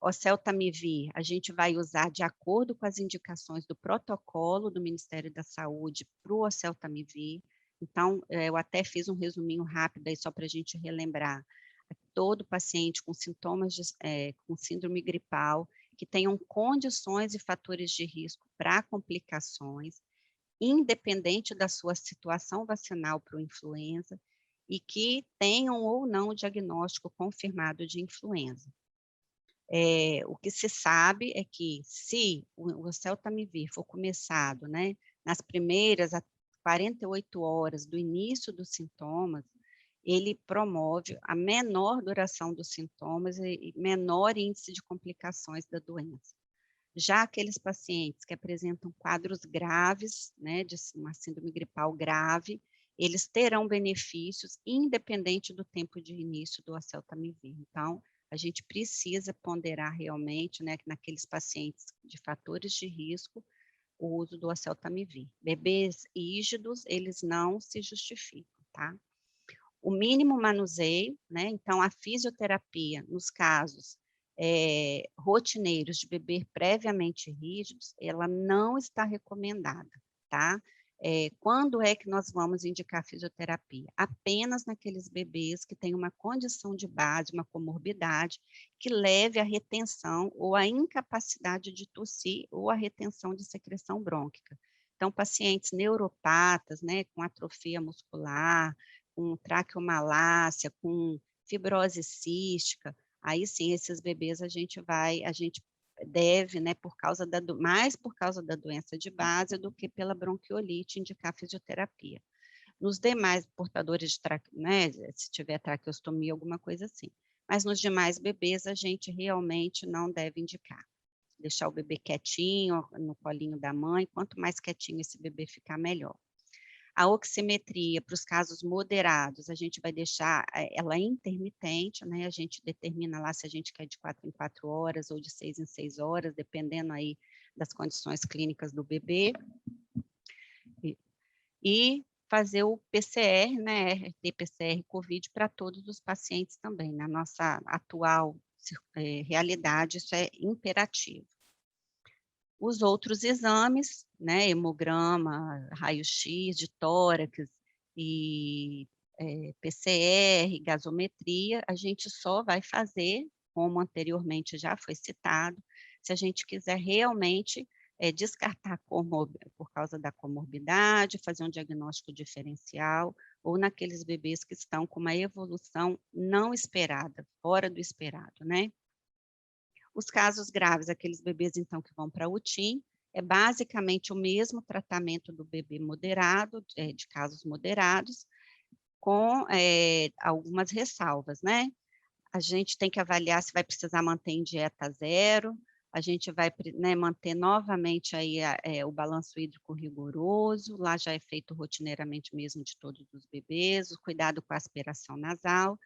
Oseltamivir, a gente vai usar de acordo com as indicações do protocolo do Ministério da Saúde para o oseltamivir. Então, eu até fiz um resuminho rápido aí só para a gente relembrar. Todo paciente com sintomas com síndrome gripal, que tenham condições e fatores de risco para complicações, independente da sua situação vacinal para o influenza, e que tenham ou não o diagnóstico confirmado de influenza. O que se sabe é que, se o oseltamivir for começado, né, nas primeiras 48 horas do início dos sintomas, ele promove a menor duração dos sintomas e menor índice de complicações da doença. Já aqueles pacientes que apresentam quadros graves, né, de uma síndrome gripal grave, eles terão benefícios independente do tempo de início do oseltamivir. Então, a gente precisa ponderar realmente, né, naqueles pacientes de fatores de risco, o uso do oseltamivir. Bebês rígidos, eles não se justificam, tá? O mínimo manuseio, né, então a fisioterapia, nos casos rotineiros de beber previamente rígidos, ela não está recomendada, tá? Quando é que nós vamos indicar fisioterapia? Apenas naqueles bebês que têm uma condição de base, uma comorbidade, que leve à retenção ou à incapacidade de tossir ou à retenção de secreção brônquica. Então, pacientes neuropatas, né, com atrofia muscular, com traqueomalácia, com fibrose cística, aí sim, esses bebês a gente deve, né, mais por causa da doença de base do que pela bronquiolite, indicar fisioterapia. Nos demais portadores de né, se tiver traqueostomia, alguma coisa assim. Mas nos demais bebês, a gente realmente não deve indicar. Deixar o bebê quietinho, no colinho da mãe, quanto mais quietinho esse bebê ficar, melhor. A oximetria, para os casos moderados, a gente vai deixar ela intermitente, né? A gente determina lá se a gente quer de 4 em 4 horas ou de 6 em 6 horas, dependendo aí das condições clínicas do bebê. E fazer o PCR, né? RT-PCR COVID para todos os pacientes também. Na nossa atual realidade, isso é imperativo. Os outros exames, né, hemograma, raio-x de tórax e PCR, gasometria, a gente só vai fazer, como anteriormente já foi citado, se a gente quiser realmente descartar por causa da comorbidade, fazer um diagnóstico diferencial, ou naqueles bebês que estão com uma evolução não esperada, fora do esperado, né? Os casos graves, aqueles bebês, então, que vão para a UTIM, é basicamente o mesmo tratamento do bebê moderado, de casos moderados, com algumas ressalvas, né? A gente tem que avaliar se vai precisar manter em dieta zero, a gente vai, né, manter novamente aí o balanço hídrico rigoroso, lá já é feito rotineiramente mesmo de todos os bebês, o cuidado com a aspiração nasal.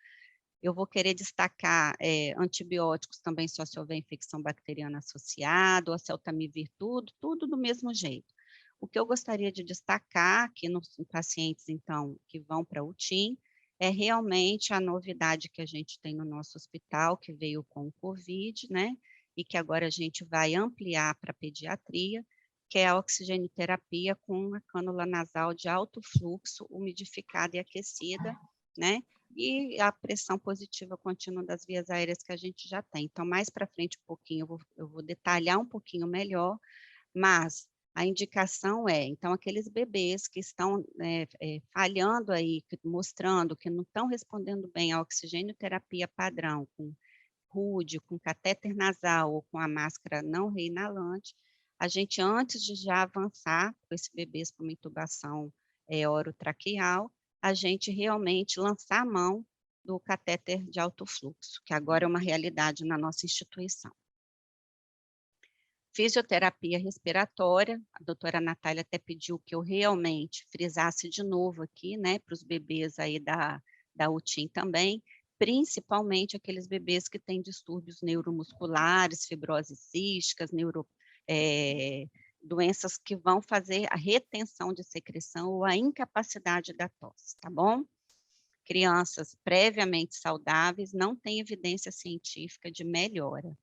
Eu vou querer destacar antibióticos também, só se houver infecção bacteriana associada, ou oseltamivir, tudo do mesmo jeito. O que eu gostaria de destacar aqui nos pacientes, então, que vão para a UTIM, é realmente a novidade que a gente tem no nosso hospital, que veio com o COVID, né, e que agora a gente vai ampliar para a pediatria, que é a oxigenoterapia com a cânula nasal de alto fluxo, umidificada e aquecida, né, e a pressão positiva contínua das vias aéreas que a gente já tem. Então, mais para frente um pouquinho, eu vou detalhar um pouquinho melhor, mas a indicação então, aqueles bebês que estão falhando aí, mostrando que não estão respondendo bem à oxigenoterapia padrão, com RUD, com catéter nasal ou com a máscara não reinalante, a gente, antes de já avançar com esses bebês para uma intubação orotraqueal, a gente realmente lançar a mão do catéter de alto fluxo, que agora é uma realidade na nossa instituição. Fisioterapia respiratória, a doutora Natália até pediu que eu realmente frisasse de novo aqui, né, para os bebês aí da UTIM também, principalmente aqueles bebês que têm distúrbios neuromusculares, fibroses císticas, doenças que vão fazer a retenção de secreção ou a incapacidade da tosse, tá bom? Crianças previamente saudáveis não têm evidência científica de melhora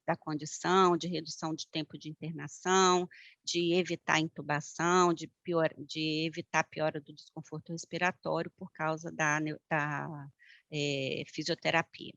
da condição, de redução de tempo de internação, de evitar intubação, de evitar piora do desconforto respiratório por causa da fisioterapia.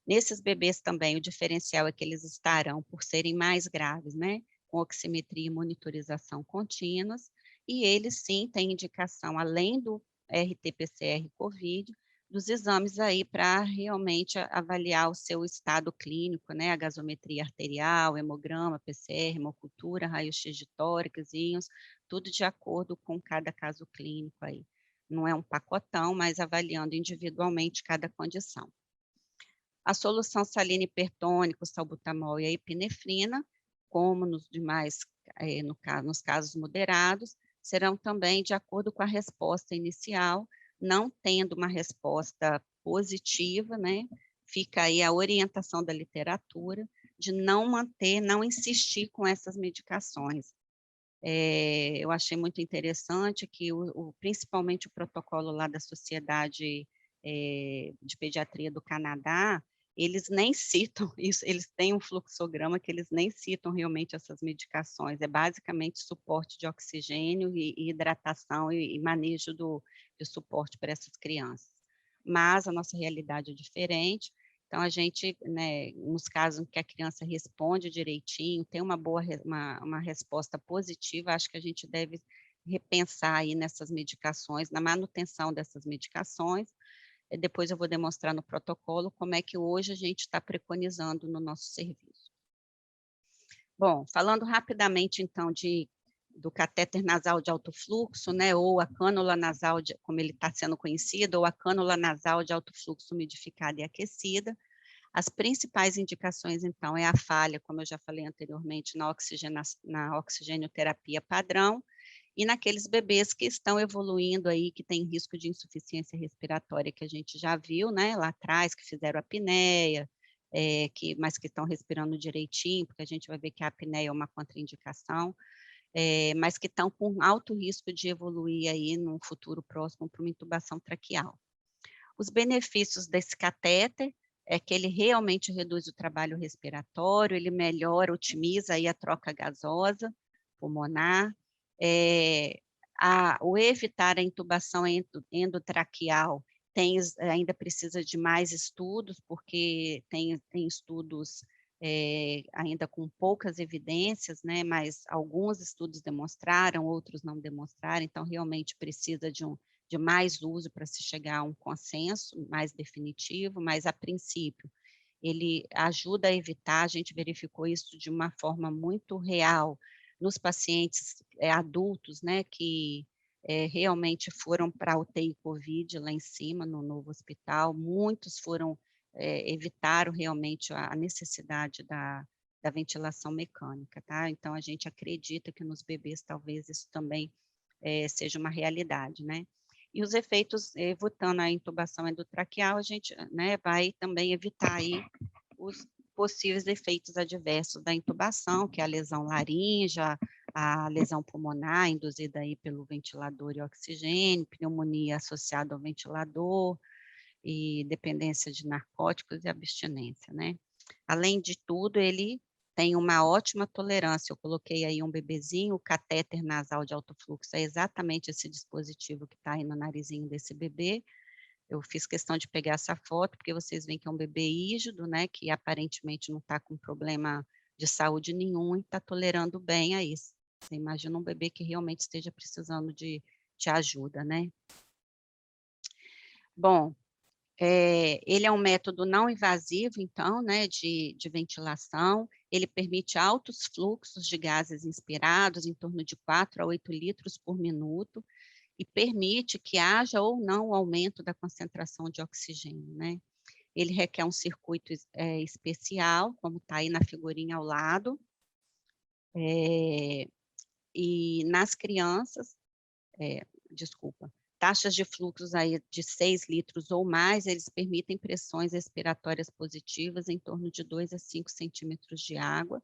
Nesses bebês também, o diferencial é que eles estarão, por serem mais graves, né, com oximetria e monitorização contínuas, e eles sim têm indicação, além do RT-PCR COVID, dos exames aí para realmente avaliar o seu estado clínico, né, a gasometria arterial, hemograma, PCR, hemocultura, raio-x de tórax, íons, tudo de acordo com cada caso clínico aí. Não é um pacotão, mas avaliando individualmente cada condição. A solução salina hipertônica, o salbutamol e a epinefrina, como nos demais, nos casos moderados, serão também de acordo com a resposta inicial, não tendo uma resposta positiva, né? Fica aí a orientação da literatura de não manter, não insistir com essas medicações. Eu achei muito interessante que, principalmente o protocolo lá da Sociedade de Pediatria do Canadá, eles nem citam isso, eles têm um fluxograma que eles nem citam realmente essas medicações, é basicamente suporte de oxigênio e hidratação e manejo de suporte para essas crianças. Mas a nossa realidade é diferente, então a gente, né, nos casos em que a criança responde direitinho, tem uma boa, uma resposta positiva, acho que a gente deve repensar aí nessas medicações, na manutenção dessas medicações. Depois eu vou demonstrar no protocolo como é que hoje a gente está preconizando no nosso serviço. Bom, falando rapidamente, então, do catéter nasal de alto fluxo, né, ou a cânula nasal, como ele está sendo conhecido, ou a cânula nasal de alto fluxo umidificada e aquecida, as principais indicações, então, é a falha, como eu já falei anteriormente, na oxigenoterapia padrão, e naqueles bebês que estão evoluindo aí, que tem risco de insuficiência respiratória, que a gente já viu, né, lá atrás, que fizeram apneia, mas que estão respirando direitinho, porque a gente vai ver que a apneia é uma contraindicação, mas que estão com alto risco de evoluir aí no futuro próximo para uma intubação traqueal. Os benefícios desse catéter é que ele realmente reduz o trabalho respiratório, ele melhora, otimiza aí a troca gasosa pulmonar, o evitar a intubação endotraqueal ainda precisa de mais estudos, porque tem estudos ainda com poucas evidências, né, mas alguns estudos demonstraram, outros não demonstraram, então realmente precisa de mais uso para se chegar a um consenso mais definitivo, mas a princípio ele ajuda a evitar, a gente verificou isso de uma forma muito real nos pacientes adultos, né, que realmente foram para a UTI Covid lá em cima, no novo hospital, muitos evitaram realmente a necessidade da ventilação mecânica, tá? Então, a gente acredita que nos bebês talvez isso também seja uma realidade, né? E os efeitos, evitando a intubação endotraqueal, a gente, né, vai também evitar aí os possíveis efeitos adversos da intubação, que é a lesão laríngea, a lesão pulmonar induzida aí pelo ventilador e oxigênio, pneumonia associada ao ventilador e dependência de narcóticos e abstinência, né? Além de tudo, ele tem uma ótima tolerância. Eu coloquei aí um bebezinho, o catéter nasal de alto fluxo é exatamente esse dispositivo que está aí no narizinho desse bebê. Eu fiz questão de pegar essa foto, porque vocês veem que é um bebê rígido, né, que aparentemente não está com problema de saúde nenhum e está tolerando bem a isso. Você imagina um bebê que realmente esteja precisando de ajuda, né? Bom, ele é um método não invasivo, então, né, de ventilação, ele permite altos fluxos de gases inspirados, em torno de 4 a 8 litros por minuto, e permite que haja ou não o aumento da concentração de oxigênio, né? Ele requer um circuito especial, como está aí na figurinha ao lado, e nas crianças, taxas de fluxos aí de 6 litros ou mais, eles permitem pressões expiratórias positivas em torno de 2 a 5 centímetros de água,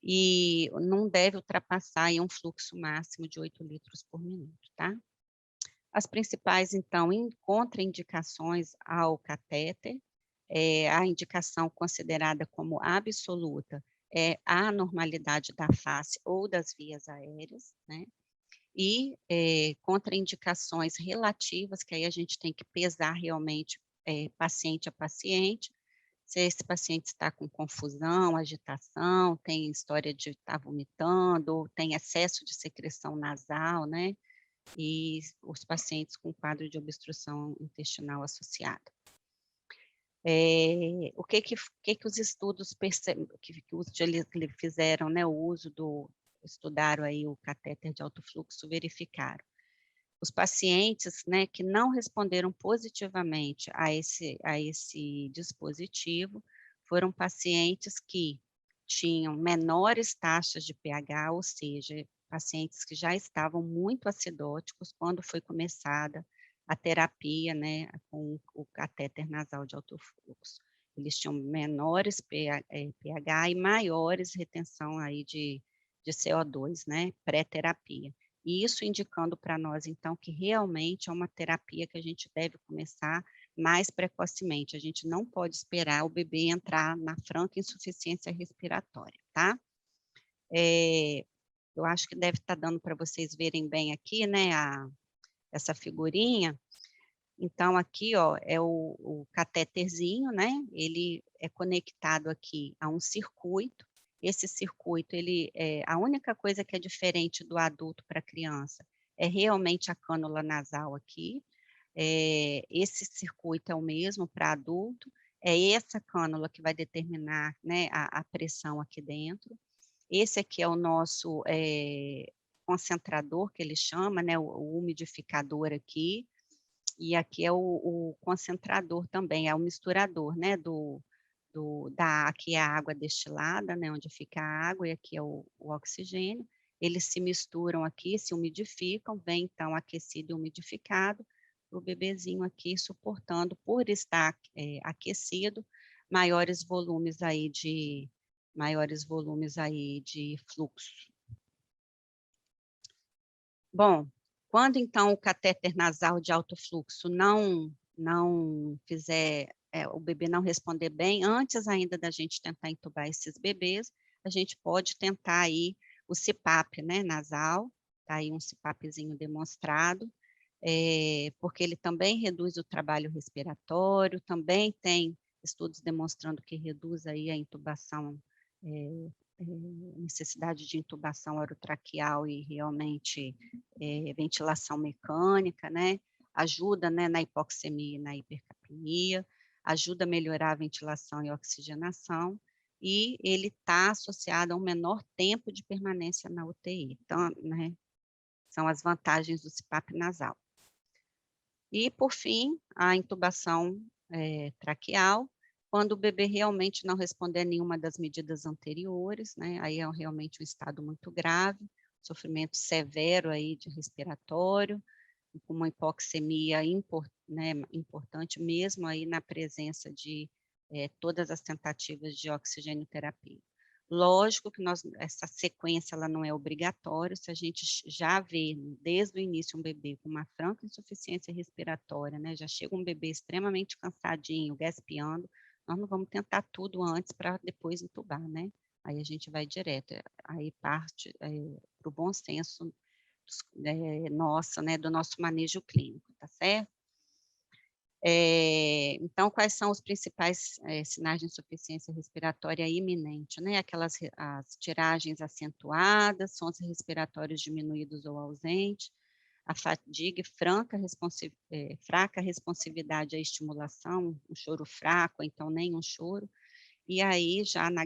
e não deve ultrapassar aí um fluxo máximo de 8 litros por minuto, tá? As principais, então, contraindicações ao catéter, a indicação considerada como absoluta é a anormalidade da face ou das vias aéreas, né? E contraindicações relativas, que aí a gente tem que pesar realmente paciente a paciente, se esse paciente está com confusão, agitação, tem história de estar vomitando, tem excesso de secreção nasal, né? E os pacientes com quadro de obstrução intestinal associada. O que os estudos fizeram, né, estudaram aí o catéter de alto fluxo, verificaram. Os pacientes, né, que não responderam positivamente a esse dispositivo foram pacientes que tinham menores taxas de pH, ou seja, pacientes que já estavam muito acidóticos quando foi começada a terapia, né, com o catéter nasal de alto fluxo. Eles tinham menores pH e maiores retenção aí de CO2, né, pré-terapia. E isso indicando para nós, então, que realmente é uma terapia que a gente deve começar mais precocemente. A gente não pode esperar o bebê entrar na franca insuficiência respiratória, tá? Eu acho que deve estar dando para vocês verem bem aqui, né, essa figurinha. Então, aqui, ó, é o catéterzinho, né? Ele é conectado aqui a um circuito. Esse circuito, a única coisa que é diferente do adulto para a criança é realmente a cânula nasal aqui. Esse circuito é o mesmo para adulto. É essa cânula que vai determinar, né, a pressão aqui dentro. Esse aqui é o nosso concentrador, que ele chama, né, o umidificador aqui. E aqui é o concentrador também, é o misturador, né, aqui é a água destilada, né, onde fica a água, e aqui é o oxigênio. Eles se misturam aqui, se umidificam, vem então aquecido e umidificado, o bebezinho aqui suportando, por estar aquecido, maiores volumes aí de fluxo. Bom, quando então o catéter nasal de alto fluxo não fizer, o bebê não responder bem, antes ainda da gente tentar entubar esses bebês, a gente pode tentar aí o CPAP, né, nasal, tá aí um CPAPzinho demonstrado, porque ele também reduz o trabalho respiratório, também tem estudos demonstrando que reduz aí a intubação, necessidade de intubação orotraqueal e realmente ventilação mecânica, né? Ajuda, né, na hipoxemia e na hipercapnia, ajuda a melhorar a ventilação e a oxigenação, e ele está associado a um menor tempo de permanência na UTI. Então, né, são as vantagens do CPAP nasal. E, por fim, a intubação traqueal, quando o bebê realmente não responder a nenhuma das medidas anteriores, né, aí é realmente um estado muito grave, sofrimento severo aí de respiratório, com uma hipoxemia importante, mesmo aí na presença de todas as tentativas de oxigenoterapia. Lógico que essa sequência ela não é obrigatória, se a gente já vê desde o início um bebê com uma franca insuficiência respiratória, né, já chega um bebê extremamente cansadinho, gaspeando, nós não vamos tentar tudo antes para depois entubar, né? Aí a gente vai direto, aí parte para o bom senso do nosso manejo clínico, tá certo? Então, quais são os principais sinais de insuficiência respiratória iminente, né? As tiragens acentuadas, sons respiratórios diminuídos ou ausentes, a fadiga e fraca responsividade à estimulação, um choro fraco, ou então nem um choro, e aí já na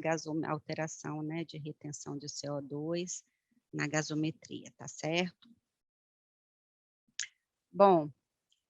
alteração, né, de retenção de CO2, na gasometria, tá certo? Bom,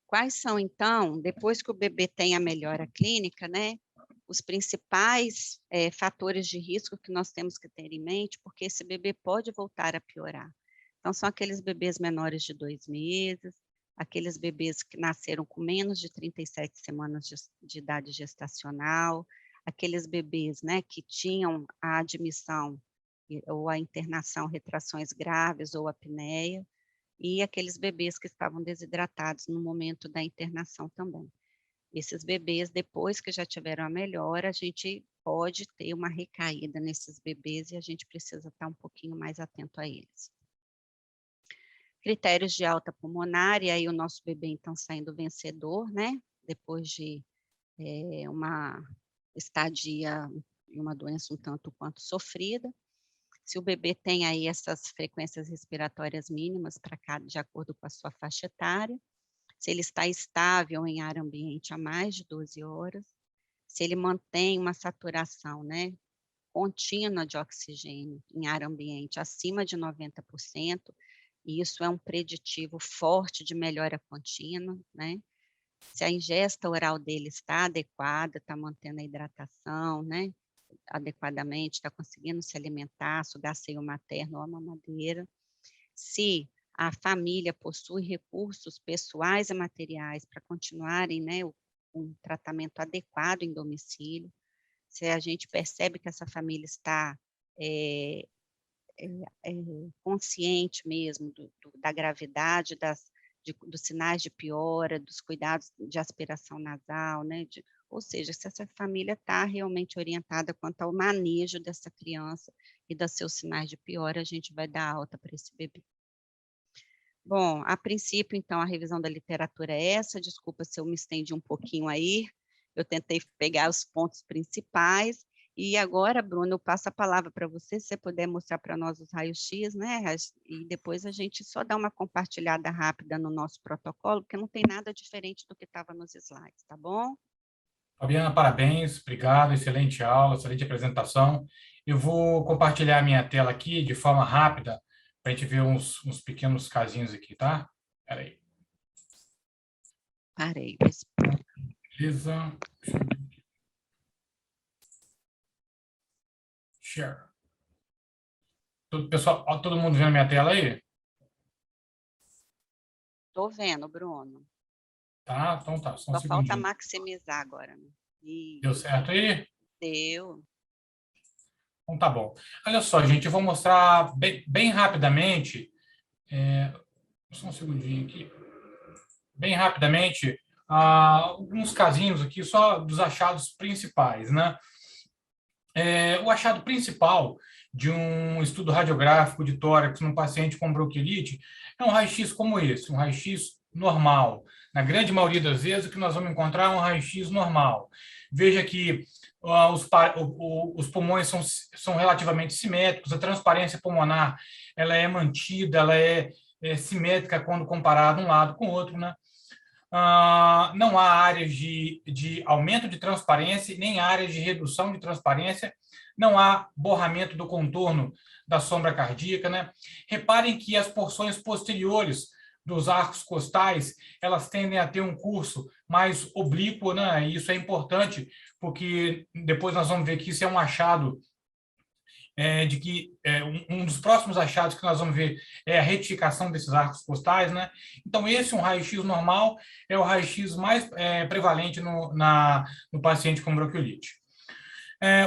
quais são, então, depois que o bebê tem a melhora clínica, né, os principais fatores de risco que nós temos que ter em mente, porque esse bebê pode voltar a piorar. Então, são aqueles bebês menores de 2 meses, aqueles bebês que nasceram com menos de 37 semanas de idade gestacional, aqueles bebês, né, que tinham a admissão ou a internação, retrações graves ou apneia, e aqueles bebês que estavam desidratados no momento da internação também. Esses bebês, depois que já tiveram a melhora, a gente pode ter uma recaída nesses bebês e a gente precisa estar um pouquinho mais atento a eles. Critérios de alta pulmonar, e aí o nosso bebê então saindo vencedor, né? Depois de uma estadia e uma doença um tanto quanto sofrida. Se o bebê tem aí essas frequências respiratórias mínimas de acordo com a sua faixa etária, se ele está estável em ar ambiente há mais de 12 horas, se ele mantém uma saturação, né, contínua de oxigênio em ar ambiente acima de 90%, e isso é um preditivo forte de melhora contínua, né? Se a ingesta oral dele está adequada, está mantendo a hidratação, né, adequadamente, está conseguindo se alimentar, sugar seio materno ou a mamadeira, se a família possui recursos pessoais e materiais para continuarem, né, um tratamento adequado em domicílio, se a gente percebe que essa família está consciente mesmo da gravidade, dos sinais de piora, dos cuidados de aspiração nasal, né, ou seja, se essa família está realmente orientada quanto ao manejo dessa criança e dos seus sinais de piora, a gente vai dar alta para esse bebê. Bom, a princípio, então, a revisão da literatura é essa, desculpa se eu me estendi um pouquinho aí, eu tentei pegar os pontos principais, e agora, Bruno, eu passo a palavra para você, se você puder mostrar para nós os raios-x, né, e depois a gente só dá uma compartilhada rápida no nosso protocolo, porque não tem nada diferente do que estava nos slides, tá bom? Fabiana, parabéns, obrigado, excelente aula, excelente apresentação. Eu vou compartilhar a minha tela aqui de forma rápida, para a gente ver uns pequenos casinhos aqui, tá? Espera aí. Parei. Beleza. Share. Pessoal, todo mundo vendo minha tela aí? Estou vendo, Bruno. Tá, então tá, só um Só falta segundinho. maximizar agora. Né? Deu certo aí? Deu. Então tá bom. Olha só, gente, eu vou mostrar bem rapidamente, só um segundinho aqui, bem rapidamente, alguns casinhos aqui, só dos achados principais, né? O achado principal de um estudo radiográfico de tórax num paciente com bronquiolite é um raio-x como esse, um raio-x normal, Na grande maioria das vezes, o que nós vamos encontrar é um raio-x normal. Veja que os pulmões são relativamente simétricos, a transparência pulmonar ela é mantida, ela é simétrica quando comparado um lado com o outro, né? Não há áreas de aumento de transparência, nem áreas de redução de transparência, não há borramento do contorno da sombra cardíaca, né? Reparem que as porções posteriores dos arcos costais, elas tendem a ter um curso mais oblíquo, né? E isso é importante, porque depois nós vamos ver que isso é um achado de que um dos próximos achados que nós vamos ver é a retificação desses arcos costais, né? Então, esse é um raio-x normal, é o raio-x mais prevalente no paciente com bronquiolite.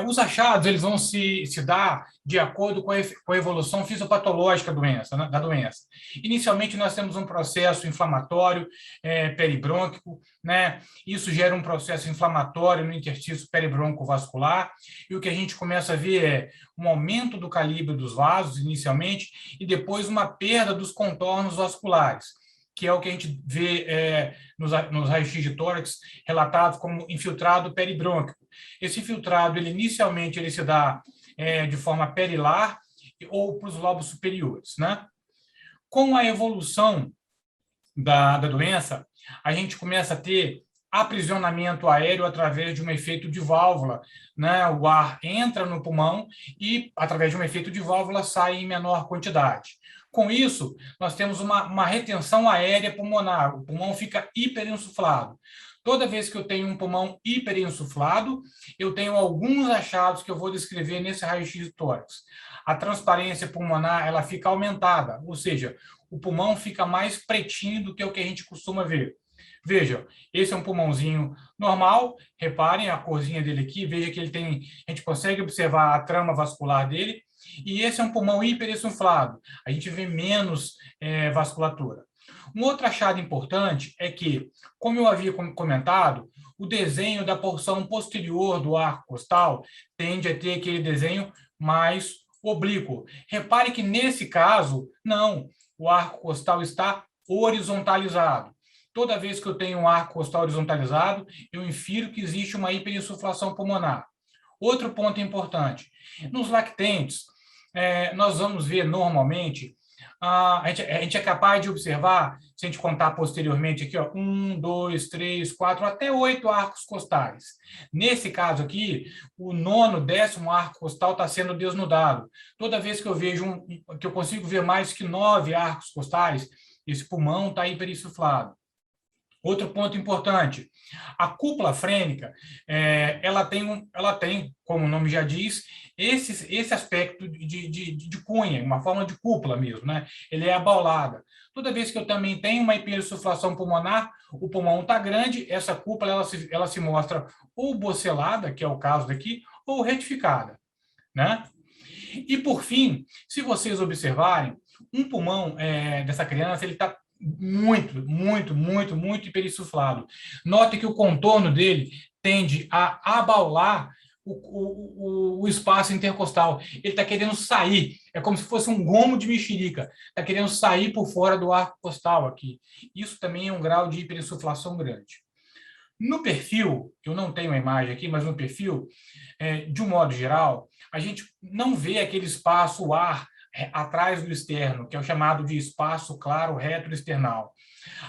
Os achados eles vão se dar de acordo com a evolução fisiopatológica da doença. Inicialmente, nós temos um processo inflamatório peribrônquico, né? Isso gera um processo inflamatório no interstício peribroncovascular, e o que a gente começa a ver é um aumento do calibre dos vasos, inicialmente, e depois uma perda dos contornos vasculares, que é o que a gente vê nos raios-x de tórax relatados como infiltrado peribrônquico. Esse infiltrado, inicialmente, ele se dá de forma perilar ou para os lobos superiores, né? Com a evolução da doença, a gente começa a ter aprisionamento aéreo através de um efeito de válvula, né? O ar entra no pulmão e, através de um efeito de válvula, sai em menor quantidade. Com isso, nós temos uma retenção aérea pulmonar, o pulmão fica hiperinsuflado. Toda vez que eu tenho um pulmão hiperinsuflado, eu tenho alguns achados que eu vou descrever nesse raio-x de tórax. A transparência pulmonar ela fica aumentada, ou seja, o pulmão fica mais pretinho do que o que a gente costuma ver. Veja, esse é um pulmãozinho normal, reparem a corzinha dele aqui, veja que a gente consegue observar a trama vascular dele, e esse é um pulmão hiperinsuflado, a gente vê menos vasculatura. Um outro achado importante é que, como eu havia comentado, o desenho da porção posterior do arco costal tende a ter aquele desenho mais oblíquo. Repare que, nesse caso, não, o arco costal está horizontalizado. Toda vez que eu tenho um arco costal horizontalizado, eu infiro que existe uma hiperinsuflação pulmonar. Outro ponto importante, nos lactentes, nós vamos ver normalmente, a gente é capaz de observar, se a gente contar posteriormente aqui, ó, 1, 2, 3, 4, até 8 arcos costais. Nesse caso aqui, o 9º, 10º arco costal está sendo desnudado. Toda vez que eu vejo que eu consigo ver mais que 9 arcos costais, esse pulmão está hiperinsuflado. Outro ponto importante, a cúpula frênica, ela tem, como o nome já diz, esse aspecto de cunha, uma forma de cúpula mesmo, né? Ele é abaulada. Toda vez que eu também tenho uma hiperinsuflação pulmonar, o pulmão está grande, essa cúpula ela se mostra ou bocelada, que é o caso daqui, ou retificada, né? E, por fim, se vocês observarem, um pulmão dessa criança, ele está muito hiperinsuflado. Note que o contorno dele tende a abaular o espaço intercostal. Ele está querendo sair, é como se fosse um gomo de mexerica, está querendo sair por fora do arco costal aqui. Isso também é um grau de hiperinsuflação grande. No perfil, eu não tenho a imagem aqui, mas no perfil, de um modo geral, a gente não vê aquele espaço, o ar, atrás do externo, que é o chamado de espaço claro retroexternal.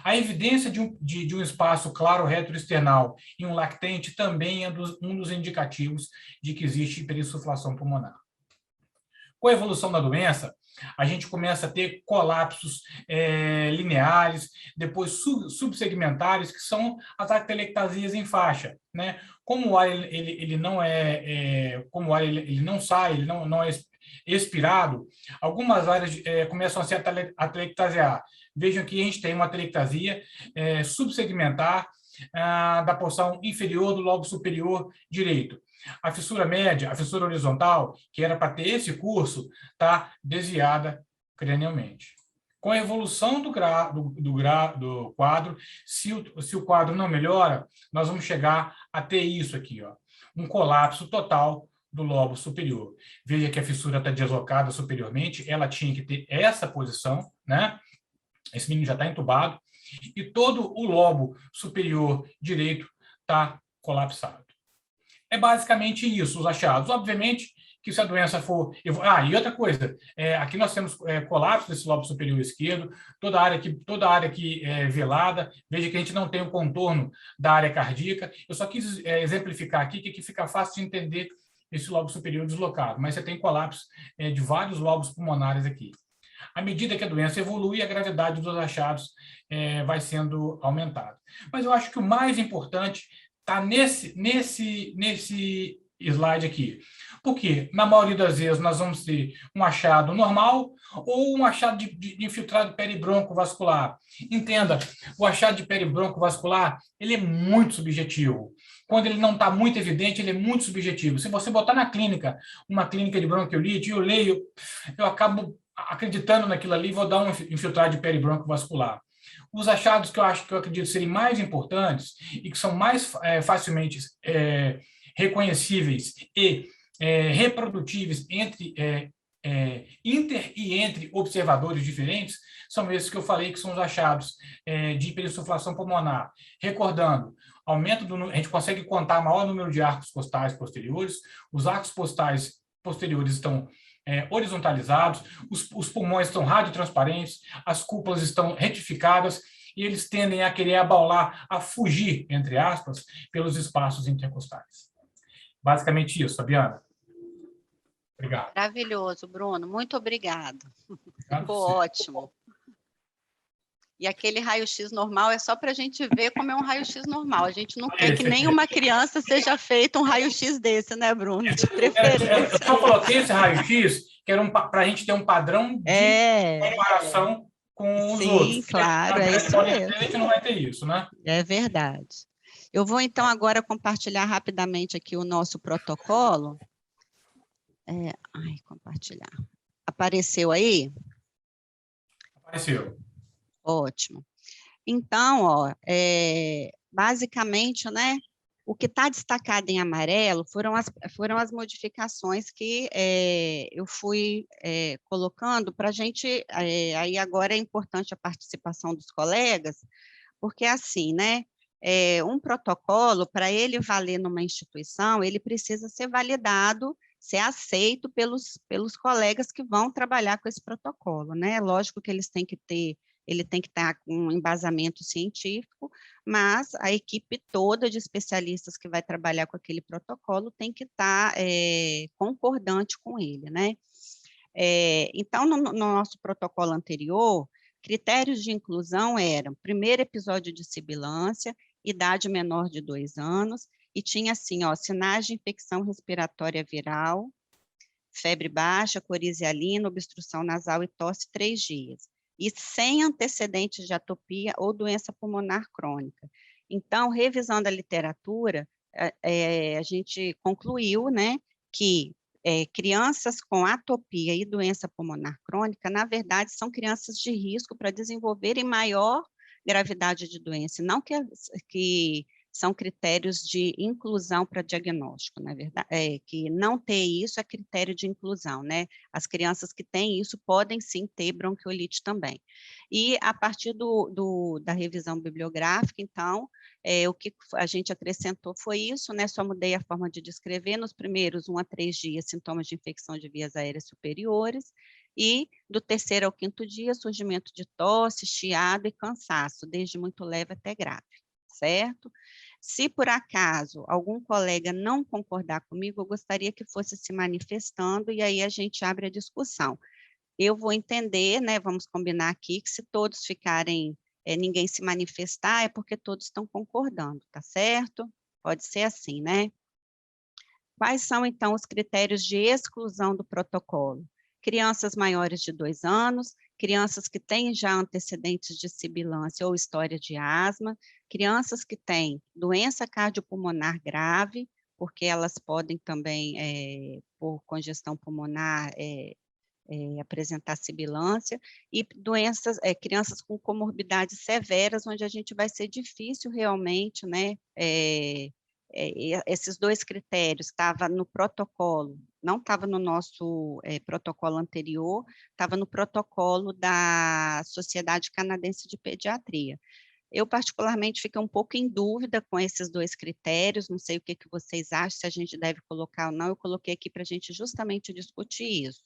A evidência de um espaço claro retroexternal em um lactente também é um dos indicativos de que existe hiperinsuflação pulmonar. Com a evolução da doença, a gente começa a ter colapsos lineares, depois subsegmentares, que são as atelectasias em faixa, né? Como o ar ele não sai, ele não é expirado, algumas áreas começam a se atelectasiar. Vejam que a gente tem uma atelectasia subsegmentar da porção inferior do lobo superior direito. A fissura média, a fissura horizontal, que era para ter esse curso, está desviada cranialmente. Com a evolução do quadro, se o quadro não melhora, nós vamos chegar a ter isso aqui, ó, um colapso total do lobo superior. Veja que a fissura está deslocada superiormente, ela tinha que ter essa posição, né? Esse menino já está entubado. e todo o lobo superior direito está colapsado. É basicamente isso, os achados. Obviamente que se a doença for... e outra coisa, aqui nós temos colapso desse lobo superior esquerdo, toda a área aqui é velada, veja que a gente não tem o contorno da área cardíaca. Eu só quis exemplificar aqui que fica fácil de entender esse lobo superior deslocado, mas você tem colapso de vários lobos pulmonares aqui. À medida que a doença evolui, a gravidade dos achados vai sendo aumentada. Mas eu acho que o mais importante está nesse slide aqui. Porque, na maioria das vezes, nós vamos ter um achado normal ou um achado de infiltrado peribroncovascular. Entenda, o achado de peribroncovascular, ele é muito subjetivo. Quando ele não está muito evidente, ele é muito subjetivo. Se você botar na clínica, uma clínica de bronquiolite, eu acabo acreditando naquilo ali, vou dar um infiltrado de peribroncovascular. Os achados que eu acredito serem mais importantes e que são mais facilmente reconhecíveis e reprodutíveis entre entre observadores diferentes são esses que eu falei, que são os achados de hiperinsuflação pulmonar. Recordando, a gente consegue contar maior número de arcos costais posteriores, os arcos posteriores estão horizontalizados, os pulmões estão radiotransparentes, as cúpulas estão retificadas e eles tendem a querer abaular, a fugir, entre aspas, pelos espaços intercostais. Basicamente isso, Fabiana. Obrigado. Maravilhoso, Bruno. Muito obrigado. Obrigado. Ficou ótimo. E aquele raio-x normal é só para a gente ver como é um raio-x normal. A gente não quer que nenhuma criança seja feito um raio-x desse, né, Bruno? De preferência. Eu só coloquei esse raio-x que era para a gente ter um padrão de comparação com os outros. Sim, claro, é isso mesmo. A gente não vai ter isso, né? É verdade. Eu vou, então, agora compartilhar rapidamente aqui o nosso protocolo. Compartilhar. Apareceu aí? Apareceu. Ótimo. Então, basicamente, né, o que está destacado em amarelo foram as modificações que eu fui colocando para a gente, aí agora é importante a participação dos colegas, porque assim, né, um protocolo, para ele valer numa instituição, ele precisa ser validado, ser aceito pelos colegas que vão trabalhar com esse protocolo, né? Lógico que ele tem que estar com um embasamento científico, mas a equipe toda de especialistas que vai trabalhar com aquele protocolo tem que estar concordante com ele, né? Então, no nosso protocolo anterior, critérios de inclusão eram primeiro episódio de sibilância, idade menor de 2 anos, e tinha assim, sinais de infecção respiratória viral, febre baixa, coriza hialina, obstrução nasal e tosse 3 dias, e sem antecedentes de atopia ou doença pulmonar crônica. Então, revisando a literatura, a gente concluiu, né, que crianças com atopia e doença pulmonar crônica, na verdade, são crianças de risco para desenvolverem maior gravidade de doença, não que são critérios de inclusão para diagnóstico, na verdade, que não ter isso é critério de inclusão, né? As crianças que têm isso podem sim ter bronquiolite também. E a partir da revisão bibliográfica, então, o que a gente acrescentou foi isso, né? Só mudei a forma de descrever, nos primeiros 1 a 3 dias, sintomas de infecção de vias aéreas superiores, e do 3º ao 5º dia, surgimento de tosse, chiado e cansaço, desde muito leve até grave, certo? Se por acaso algum colega não concordar comigo, eu gostaria que fosse se manifestando, e aí a gente abre a discussão. Eu vou entender, né, vamos combinar aqui, que se todos ficarem, ninguém se manifestar, é porque todos estão concordando, tá certo? Pode ser assim, né? Quais são, então, os critérios de exclusão do protocolo? Crianças maiores de 2 anos, crianças que têm já antecedentes de sibilância ou história de asma, crianças que têm doença cardiopulmonar grave, porque elas podem também, por congestão pulmonar, apresentar sibilância, e crianças com comorbidades severas, onde a gente vai ser difícil realmente, né, esses 2 critérios, estava no protocolo, não estava no nosso protocolo anterior, estava no protocolo da Sociedade Canadense de Pediatria. Eu, particularmente, fico um pouco em dúvida com esses 2 critérios, não sei o que vocês acham, se a gente deve colocar ou não, eu coloquei aqui para a gente justamente discutir isso.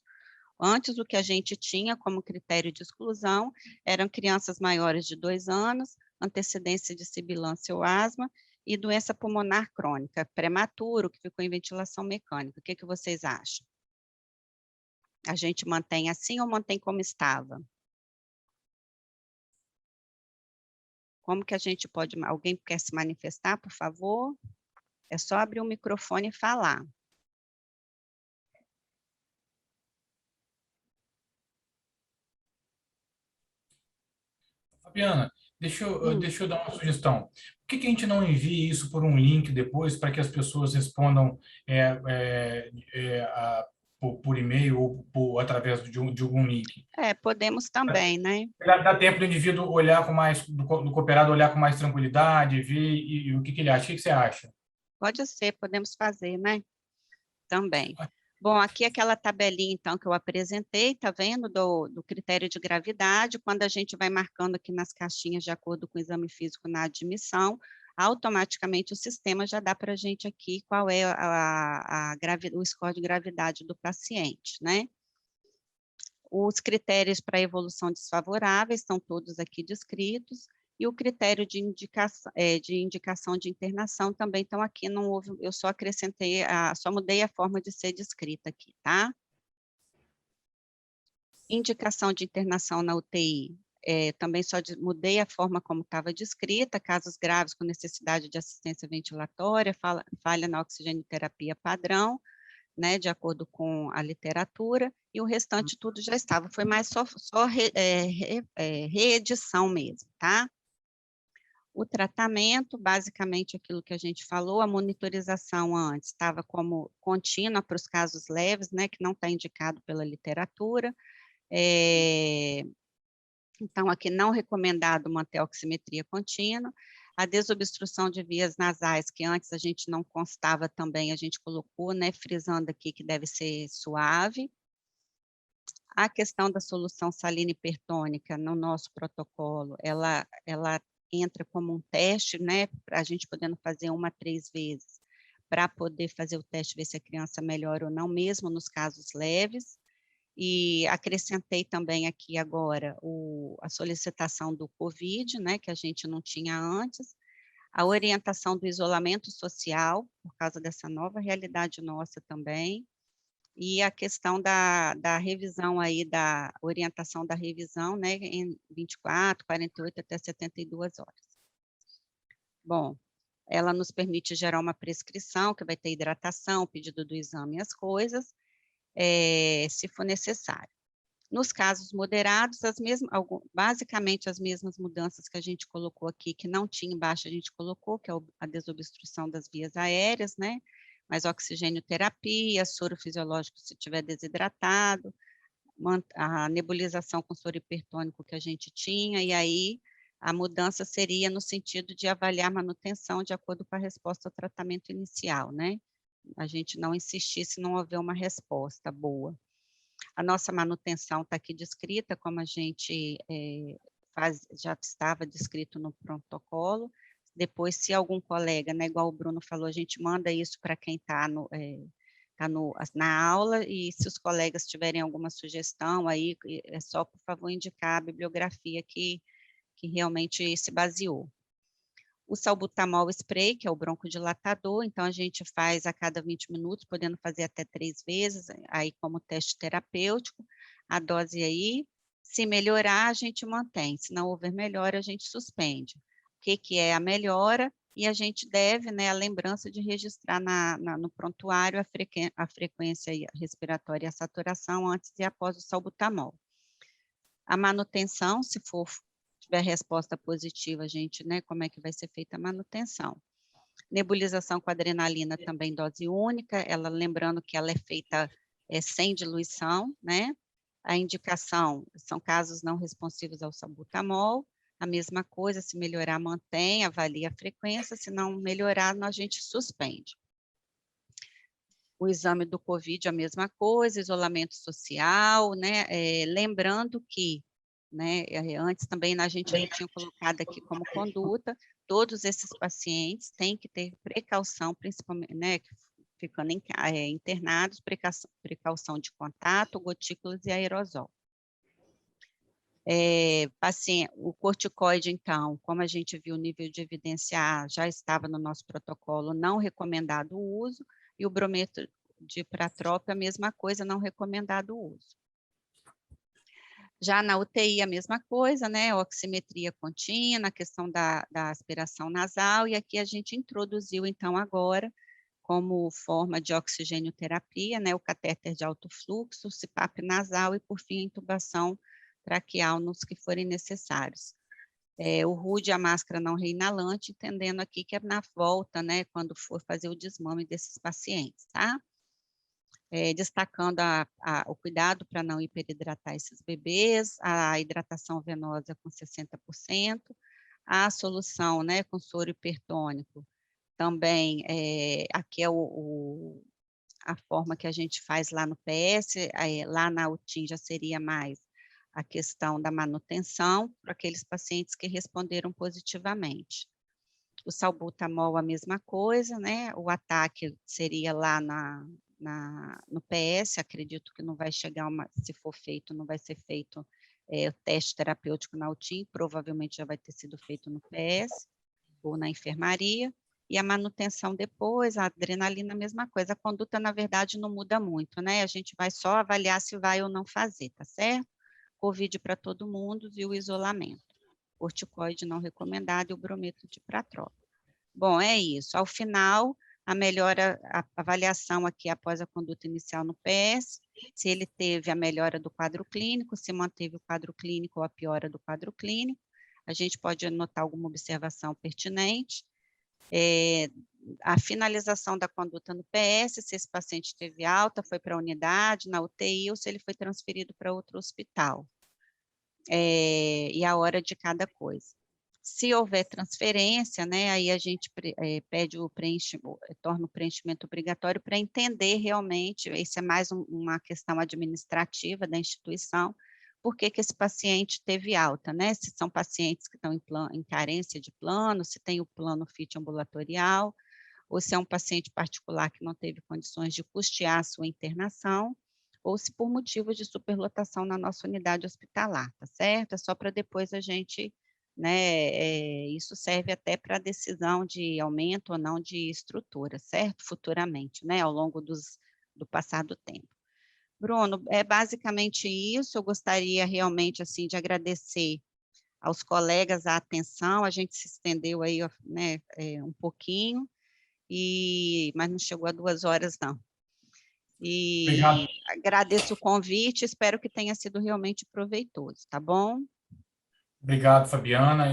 Antes, o que a gente tinha como critério de exclusão eram crianças maiores de 2 anos, antecedência de sibilância ou asma, e doença pulmonar crônica, prematuro, que ficou em ventilação mecânica. O que vocês acham? A gente mantém assim ou mantém como estava? Como que a gente pode... Alguém quer se manifestar, por favor? É só abrir o microfone e falar. Fabiana, deixa eu dar uma sugestão. Por que a gente não envia isso por um link depois para que as pessoas respondam por e-mail ou através de algum link? Podemos também, né? Dá tempo do indivíduo olhar com mais, do cooperado olhar com mais tranquilidade, ver o que ele acha. O que você acha? Pode ser, podemos fazer, né? Também. Bom, aqui aquela tabelinha, então, que eu apresentei, tá vendo, do critério de gravidade, quando a gente vai marcando aqui nas caixinhas de acordo com o exame físico na admissão, automaticamente o sistema já dá para a gente aqui qual é o score de gravidade do paciente, né? Os critérios para evolução desfavoráveis estão todos aqui descritos, e o critério de indicação de internação também estão aqui, não houve, eu só acrescentei, só mudei a forma de ser descrita aqui, tá? Indicação de internação na UTI, também só mudei a forma como estava descrita, casos graves com necessidade de assistência ventilatória, falha na oxigenoterapia padrão, né, de acordo com a literatura, e o restante tudo já estava, foi mais só reedição mesmo, tá? O tratamento, basicamente aquilo que a gente falou, a monitorização antes estava como contínua para os casos leves, né, que não está indicado pela literatura, então aqui não recomendado manter a oximetria contínua, a desobstrução de vias nasais, que antes a gente não constava também, a gente colocou, né, frisando aqui que deve ser suave. A questão da solução salina hipertônica no nosso protocolo, ela entra como um teste, né, para a gente podendo fazer 1 a 3 vezes, para poder fazer o teste, ver se a criança melhora ou não, mesmo nos casos leves. E acrescentei também aqui agora a solicitação do COVID, né, que a gente não tinha antes, a orientação do isolamento social, por causa dessa nova realidade nossa também, e a questão da revisão aí, da orientação da revisão, né, em 24, 48 até 72 horas. Bom, ela nos permite gerar uma prescrição, que vai ter hidratação, pedido do exame e as coisas, se for necessário. Nos casos moderados, basicamente as mesmas mudanças que a gente colocou aqui, que não tinha embaixo, a gente colocou, que é a desobstrução das vias aéreas, né? Mas oxigênio-terapia, soro fisiológico se tiver desidratado, a nebulização com soro hipertônico que a gente tinha, e aí a mudança seria no sentido de avaliar a manutenção de acordo com a resposta ao tratamento inicial, né? A gente não insistir se não houver uma resposta boa. A nossa manutenção está aqui descrita, como a gente já estava descrito no protocolo. Depois, se algum colega, né, igual o Bruno falou, a gente manda isso para quem está na aula, e se os colegas tiverem alguma sugestão aí, é só, por favor, indicar a bibliografia que realmente se baseou. O salbutamol spray, que é o broncodilatador, então a gente faz a cada 20 minutos, podendo fazer até 3 vezes, aí como teste terapêutico, a dose aí, se melhorar, a gente mantém, se não houver melhora, a gente suspende. O que é a melhora? E a gente deve, né, a lembrança de registrar no prontuário a frequência respiratória e a saturação antes e após o salbutamol. A manutenção, se tiver resposta positiva, a gente, né, como é que vai ser feita a manutenção. Nebulização com adrenalina também dose única, ela lembrando que ela é feita sem diluição, né? A indicação são casos não responsivos ao salbutamol, a mesma coisa, se melhorar, mantém, avalia a frequência, se não melhorar, a gente suspende. O exame do COVID, a mesma coisa, isolamento social, né? Lembrando que, né, antes também a gente não tinha colocado aqui como conduta, todos esses pacientes têm que ter precaução, principalmente, né, ficando internados, precaução de contato, gotículas e aerosol. O corticoide, então, como a gente viu, o nível de evidência A já estava no nosso protocolo, não recomendado o uso, e o brometo de pratrópio, a mesma coisa, não recomendado o uso. Já na UTI, a mesma coisa, né, oximetria contínua, a questão da aspiração nasal, e aqui a gente introduziu, então, agora, como forma de oxigênio-terapia, né, o catéter de alto fluxo, o CPAP nasal e, por fim, a intubação traqueal nos que forem necessários. O RUD, a máscara não reinalante, entendendo aqui que é na volta, né, quando for fazer o desmame desses pacientes, tá? Destacando o cuidado para não hiperidratar esses bebês, a hidratação venosa com 60%, a solução, né, com soro hipertônico, também, aqui é a forma que a gente faz lá no PS, lá na UTIM já seria mais a questão da manutenção para aqueles pacientes que responderam positivamente. O salbutamol, a mesma coisa, né? O ataque seria lá no PS, acredito que não vai chegar, se for feito, não vai ser feito o teste terapêutico na UTIM, provavelmente já vai ter sido feito no PS ou na enfermaria, e a manutenção depois, a adrenalina, a mesma coisa. A conduta, na verdade, não muda muito, né? A gente vai só avaliar se vai ou não fazer, tá certo? COVID para todo mundo e o isolamento. Corticoide não recomendado e o brometo de pratrópio. Bom, é isso. Ao final, a melhora, a avaliação aqui após a conduta inicial no PS, se ele teve a melhora do quadro clínico, se manteve o quadro clínico ou a piora do quadro clínico. A gente pode anotar alguma observação pertinente. A finalização da conduta no PS, se esse paciente teve alta, foi para a unidade, na UTI, ou se ele foi transferido para outro hospital. E a hora de cada coisa. Se houver transferência, né, aí a gente pede o preenchimento, torna o preenchimento obrigatório para entender realmente, isso é mais uma questão administrativa da instituição, por que esse paciente teve alta, né? Se são pacientes que estão em carência de plano, se tem o plano FIT ambulatorial, ou se é um paciente particular que não teve condições de custear a sua internação, ou se por motivos de superlotação na nossa unidade hospitalar, tá certo? É só para depois a gente, né, isso serve até para decisão de aumento ou não de estrutura, certo? Futuramente, né, ao longo do passar do tempo. Bruno, é basicamente isso. Eu gostaria realmente, assim, de agradecer aos colegas a atenção. A gente se estendeu aí, né, um pouquinho, mas não chegou a 2 horas, não. Obrigado. Agradeço o convite, espero que tenha sido realmente proveitoso, tá bom? Obrigado, Fabiana.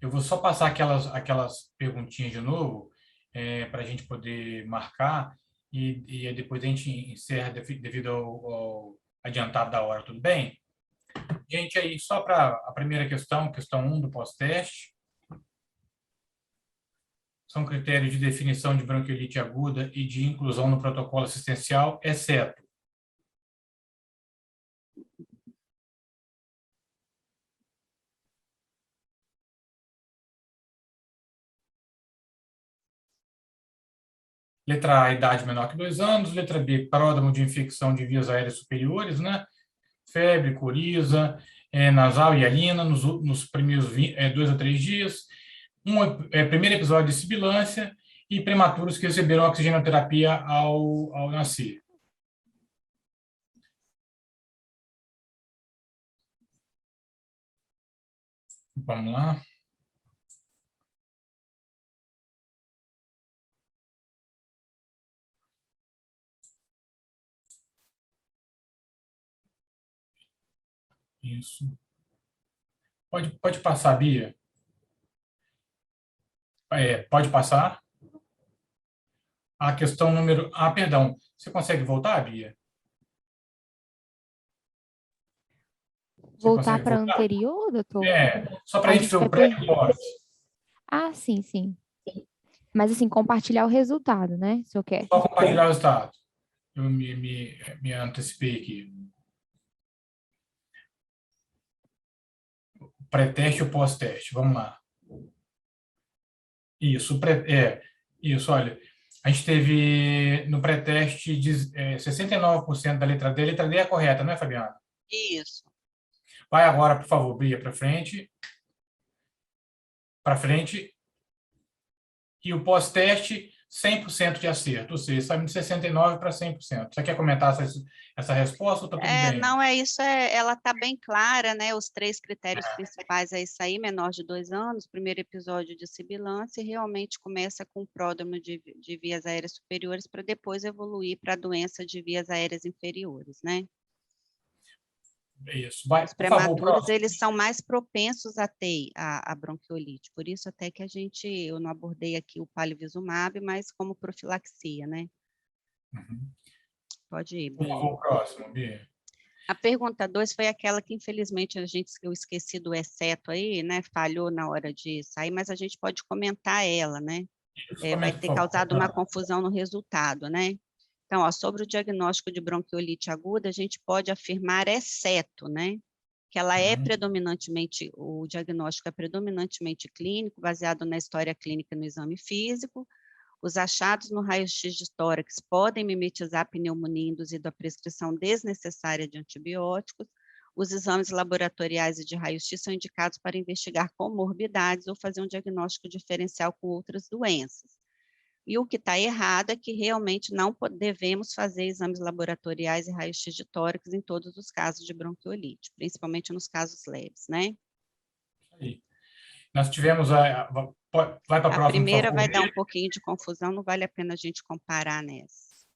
Eu vou só passar aquelas perguntinhas de novo, para a gente poder marcar, e depois a gente encerra devido ao adiantado da hora, tudo bem? Gente, aí só para a primeira questão 1 do pós-teste. São critérios de definição de bronquiolite aguda e de inclusão no protocolo assistencial, exceto letra A, idade menor que 2 anos, letra B, pródromo de infecção de vias aéreas superiores, né? Febre, coriza, nasal e hialina nos primeiros 2 a 3 dias, primeiro episódio de sibilância e prematuros que receberam oxigenoterapia ao nascer. Vamos lá. Isso. Pode passar, Bia. Pode passar. A questão número... perdão. Você consegue voltar, Bia? Voltar para a anterior, doutor? Só para a gente ver o pré e o pós. Sim, sim. Mas, assim, compartilhar o resultado, né? Se eu quero. Só compartilhar o resultado. Eu me antecipei aqui. Pré-teste ou pós-teste. Vamos lá. Isso, isso, olha. A gente teve no pré-teste 69% da letra D. A letra D é a correta, não é, Fabiana? Isso. Vai agora, por favor, Bia, para frente. Para frente. E o pós-teste, 100% de acerto. Ou seja, saindo de 69% para 100%. Você quer comentar essa resposta ou está tudo bem? Não, é isso, ela está bem clara, né? Os 3 critérios principais é isso aí, menor de 2 anos, primeiro episódio de sibilância, e realmente começa com o pródromo de vias aéreas superiores para depois evoluir para a doença de vias aéreas inferiores, né? Isso. Vai, Os por favor, prematuros, eles são mais propensos a ter a bronquiolite, por isso até que eu não abordei aqui o palivizumab, mas como profilaxia, né? Uhum. Pode ir, Por Bia. favor, próximo, Bia. A pergunta 2 foi aquela que, infelizmente, eu esqueci do exceto aí, né? Falhou na hora de sair, mas a gente pode comentar ela, né? Vai ter causado uma confusão no resultado, né? Então, ó, sobre o diagnóstico de bronquiolite aguda, a gente pode afirmar exceto, né? Que ela é predominantemente, o diagnóstico é predominantemente clínico, baseado na história clínica e no exame físico. Os achados no raio-x de tórax podem mimetizar a pneumonia induzida à prescrição desnecessária de antibióticos. Os exames laboratoriais e de raio-x são indicados para investigar comorbidades ou fazer um diagnóstico diferencial com outras doenças. E o que está errado é que realmente não devemos fazer exames laboratoriais e raio-x de tórax em todos os casos de bronquiolite, principalmente nos casos leves, né? Aí. Nós tivemos vai para a próxima, a primeira por favor, vai dar um pouquinho de confusão, não vale a pena a gente comparar nessa.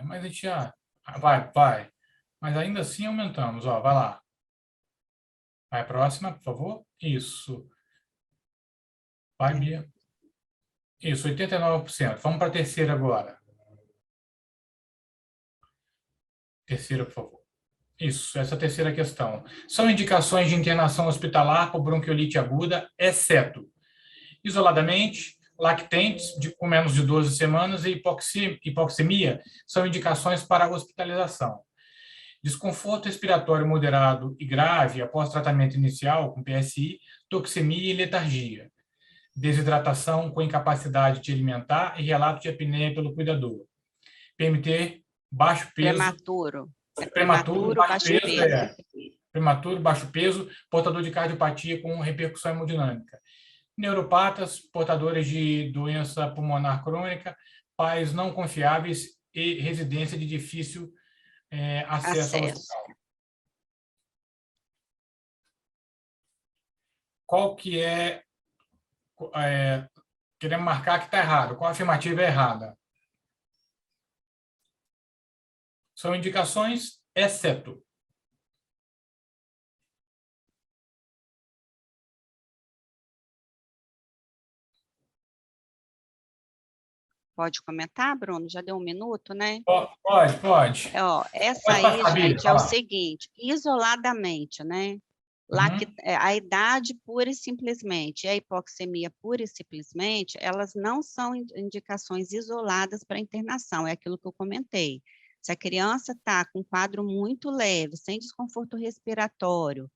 Mas a gente já... Vai. Mas ainda assim aumentamos. Ó, vai lá. Vai a próxima, por favor. Isso. Vai, Bia. Isso, 89%. Vamos para a terceira agora. Terceira, por favor. Isso, essa terceira questão. São indicações de internação hospitalar por bronquiolite aguda, exceto isoladamente, lactentes com menos de 12 semanas e hipoxemia são indicações para hospitalização. Desconforto respiratório moderado e grave após tratamento inicial com PSI, toxemia e letargia. Desidratação com incapacidade de alimentar e relato de apneia pelo cuidador. PMT, baixo peso. Prematuro, baixo peso. Prematuro, baixo peso, portador de cardiopatia com repercussão hemodinâmica. Neuropatas, portadores de doença pulmonar crônica, pais não confiáveis e residência de difícil acesso ao hospital. Qual que queremos marcar que está errado? Qual afirmativa é errada? São indicações, exceto. Pode comentar, Bruno? Já deu 1 minuto, né? Pode. Essa aí, gente, é o seguinte, isoladamente, né? A idade pura e simplesmente, e a hipoxemia pura e simplesmente, elas não são indicações isoladas para internação, é aquilo que eu comentei. Se a criança está com um quadro muito leve, sem desconforto respiratório,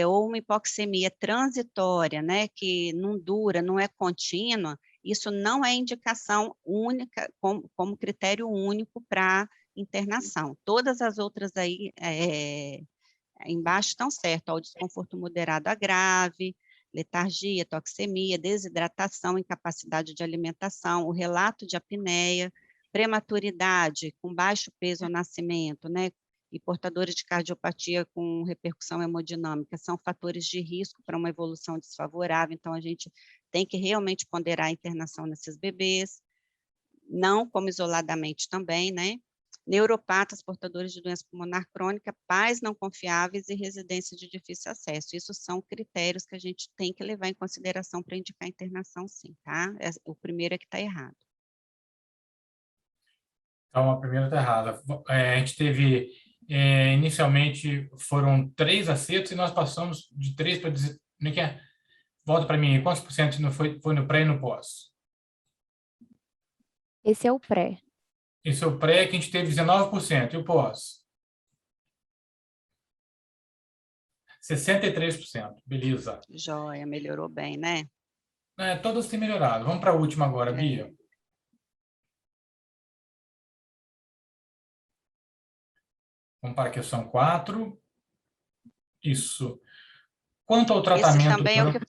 ou uma hipoxemia transitória, né, que não dura, não é contínua, isso não é indicação única, como critério único para internação. Todas as outras aí, embaixo estão certo, o desconforto moderado a grave, letargia, toxemia, desidratação, incapacidade de alimentação, o relato de apneia, prematuridade com baixo peso ao nascimento, né, e portadores de cardiopatia com repercussão hemodinâmica, são fatores de risco para uma evolução desfavorável, então a gente tem que realmente ponderar a internação nesses bebês, não como isoladamente também, né? Neuropatas, portadores de doença pulmonar crônica, pais não confiáveis e residência de difícil acesso. Isso são critérios que a gente tem que levar em consideração para indicar a internação, sim, tá? O primeiro é que está errado. Então, a primeira está errada. A gente teve, inicialmente, foram 3 acertos e nós passamos de 3 para... Volta para mim, quantos por cento foi no pré e no pós? Esse é o pré. Esse é o pré, que a gente teve 19%. E o pós? 63%. Beleza. Joia, melhorou bem, né? Todas têm melhorado. Vamos para a última agora, Bia. Vamos para a questão 4. Isso. Quanto ao tratamento... Esse também é o que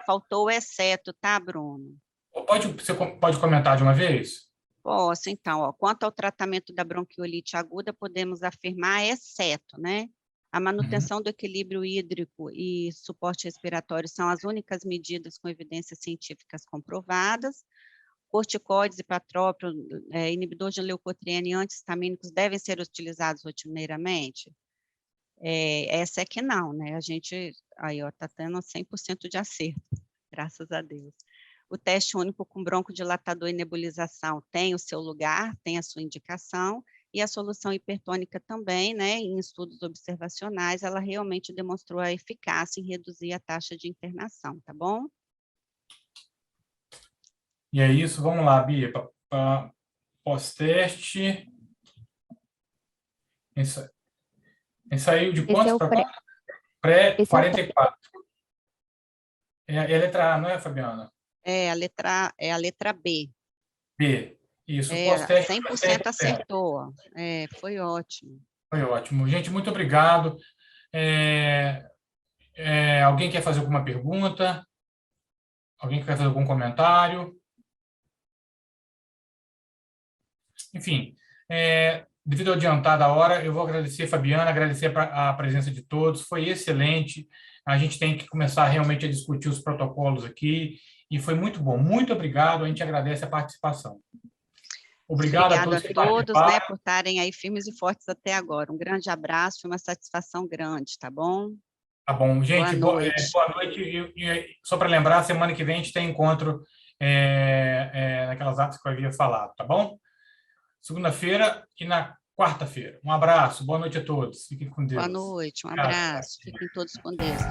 faltou o exceto, tá, Bruno? Você pode comentar de uma vez? Posso, então. Ó, quanto ao tratamento da bronquiolite aguda, podemos afirmar exceto, né? A manutenção do equilíbrio hídrico e suporte respiratório são as únicas medidas com evidências científicas comprovadas. Corticoides, hipatrópio, inibidor de leucotriene e anti-histamínicos devem ser utilizados rotineiramente? Essa é que não, né? A gente, aí, ó, tá tendo 100% de acerto, graças a Deus. O teste único com broncodilatador e nebulização tem o seu lugar, tem a sua indicação, e a solução hipertônica também, né, em estudos observacionais, ela realmente demonstrou a eficácia em reduzir a taxa de internação, tá bom? E é isso, vamos lá, Bia, para pós-teste. Saiu de quantos para quantos? Pré 44. É a letra A, não é, Fabiana? É a letra B. B. Isso, pós-teste. 100% acertou. Foi ótimo. Foi ótimo. Gente, muito obrigado. Alguém quer fazer alguma pergunta? Alguém quer fazer algum comentário? Enfim, devido ao adiantar da hora, eu vou agradecer, Fabiana, agradecer a presença de todos, foi excelente. A gente tem que começar realmente a discutir os protocolos aqui, e foi muito bom. Muito obrigado, a gente agradece a participação. Obrigado a todos, né, por estarem aí firmes e fortes até agora. Um grande abraço, foi uma satisfação grande, tá bom? Tá bom, gente, boa noite. E só para lembrar, semana que vem a gente tem encontro naquelas datas que eu havia falado, tá bom? Segunda-feira e na quarta-feira. Um abraço, boa noite a todos. Fiquem com Deus. Boa noite, um abraço. Fiquem todos com Deus.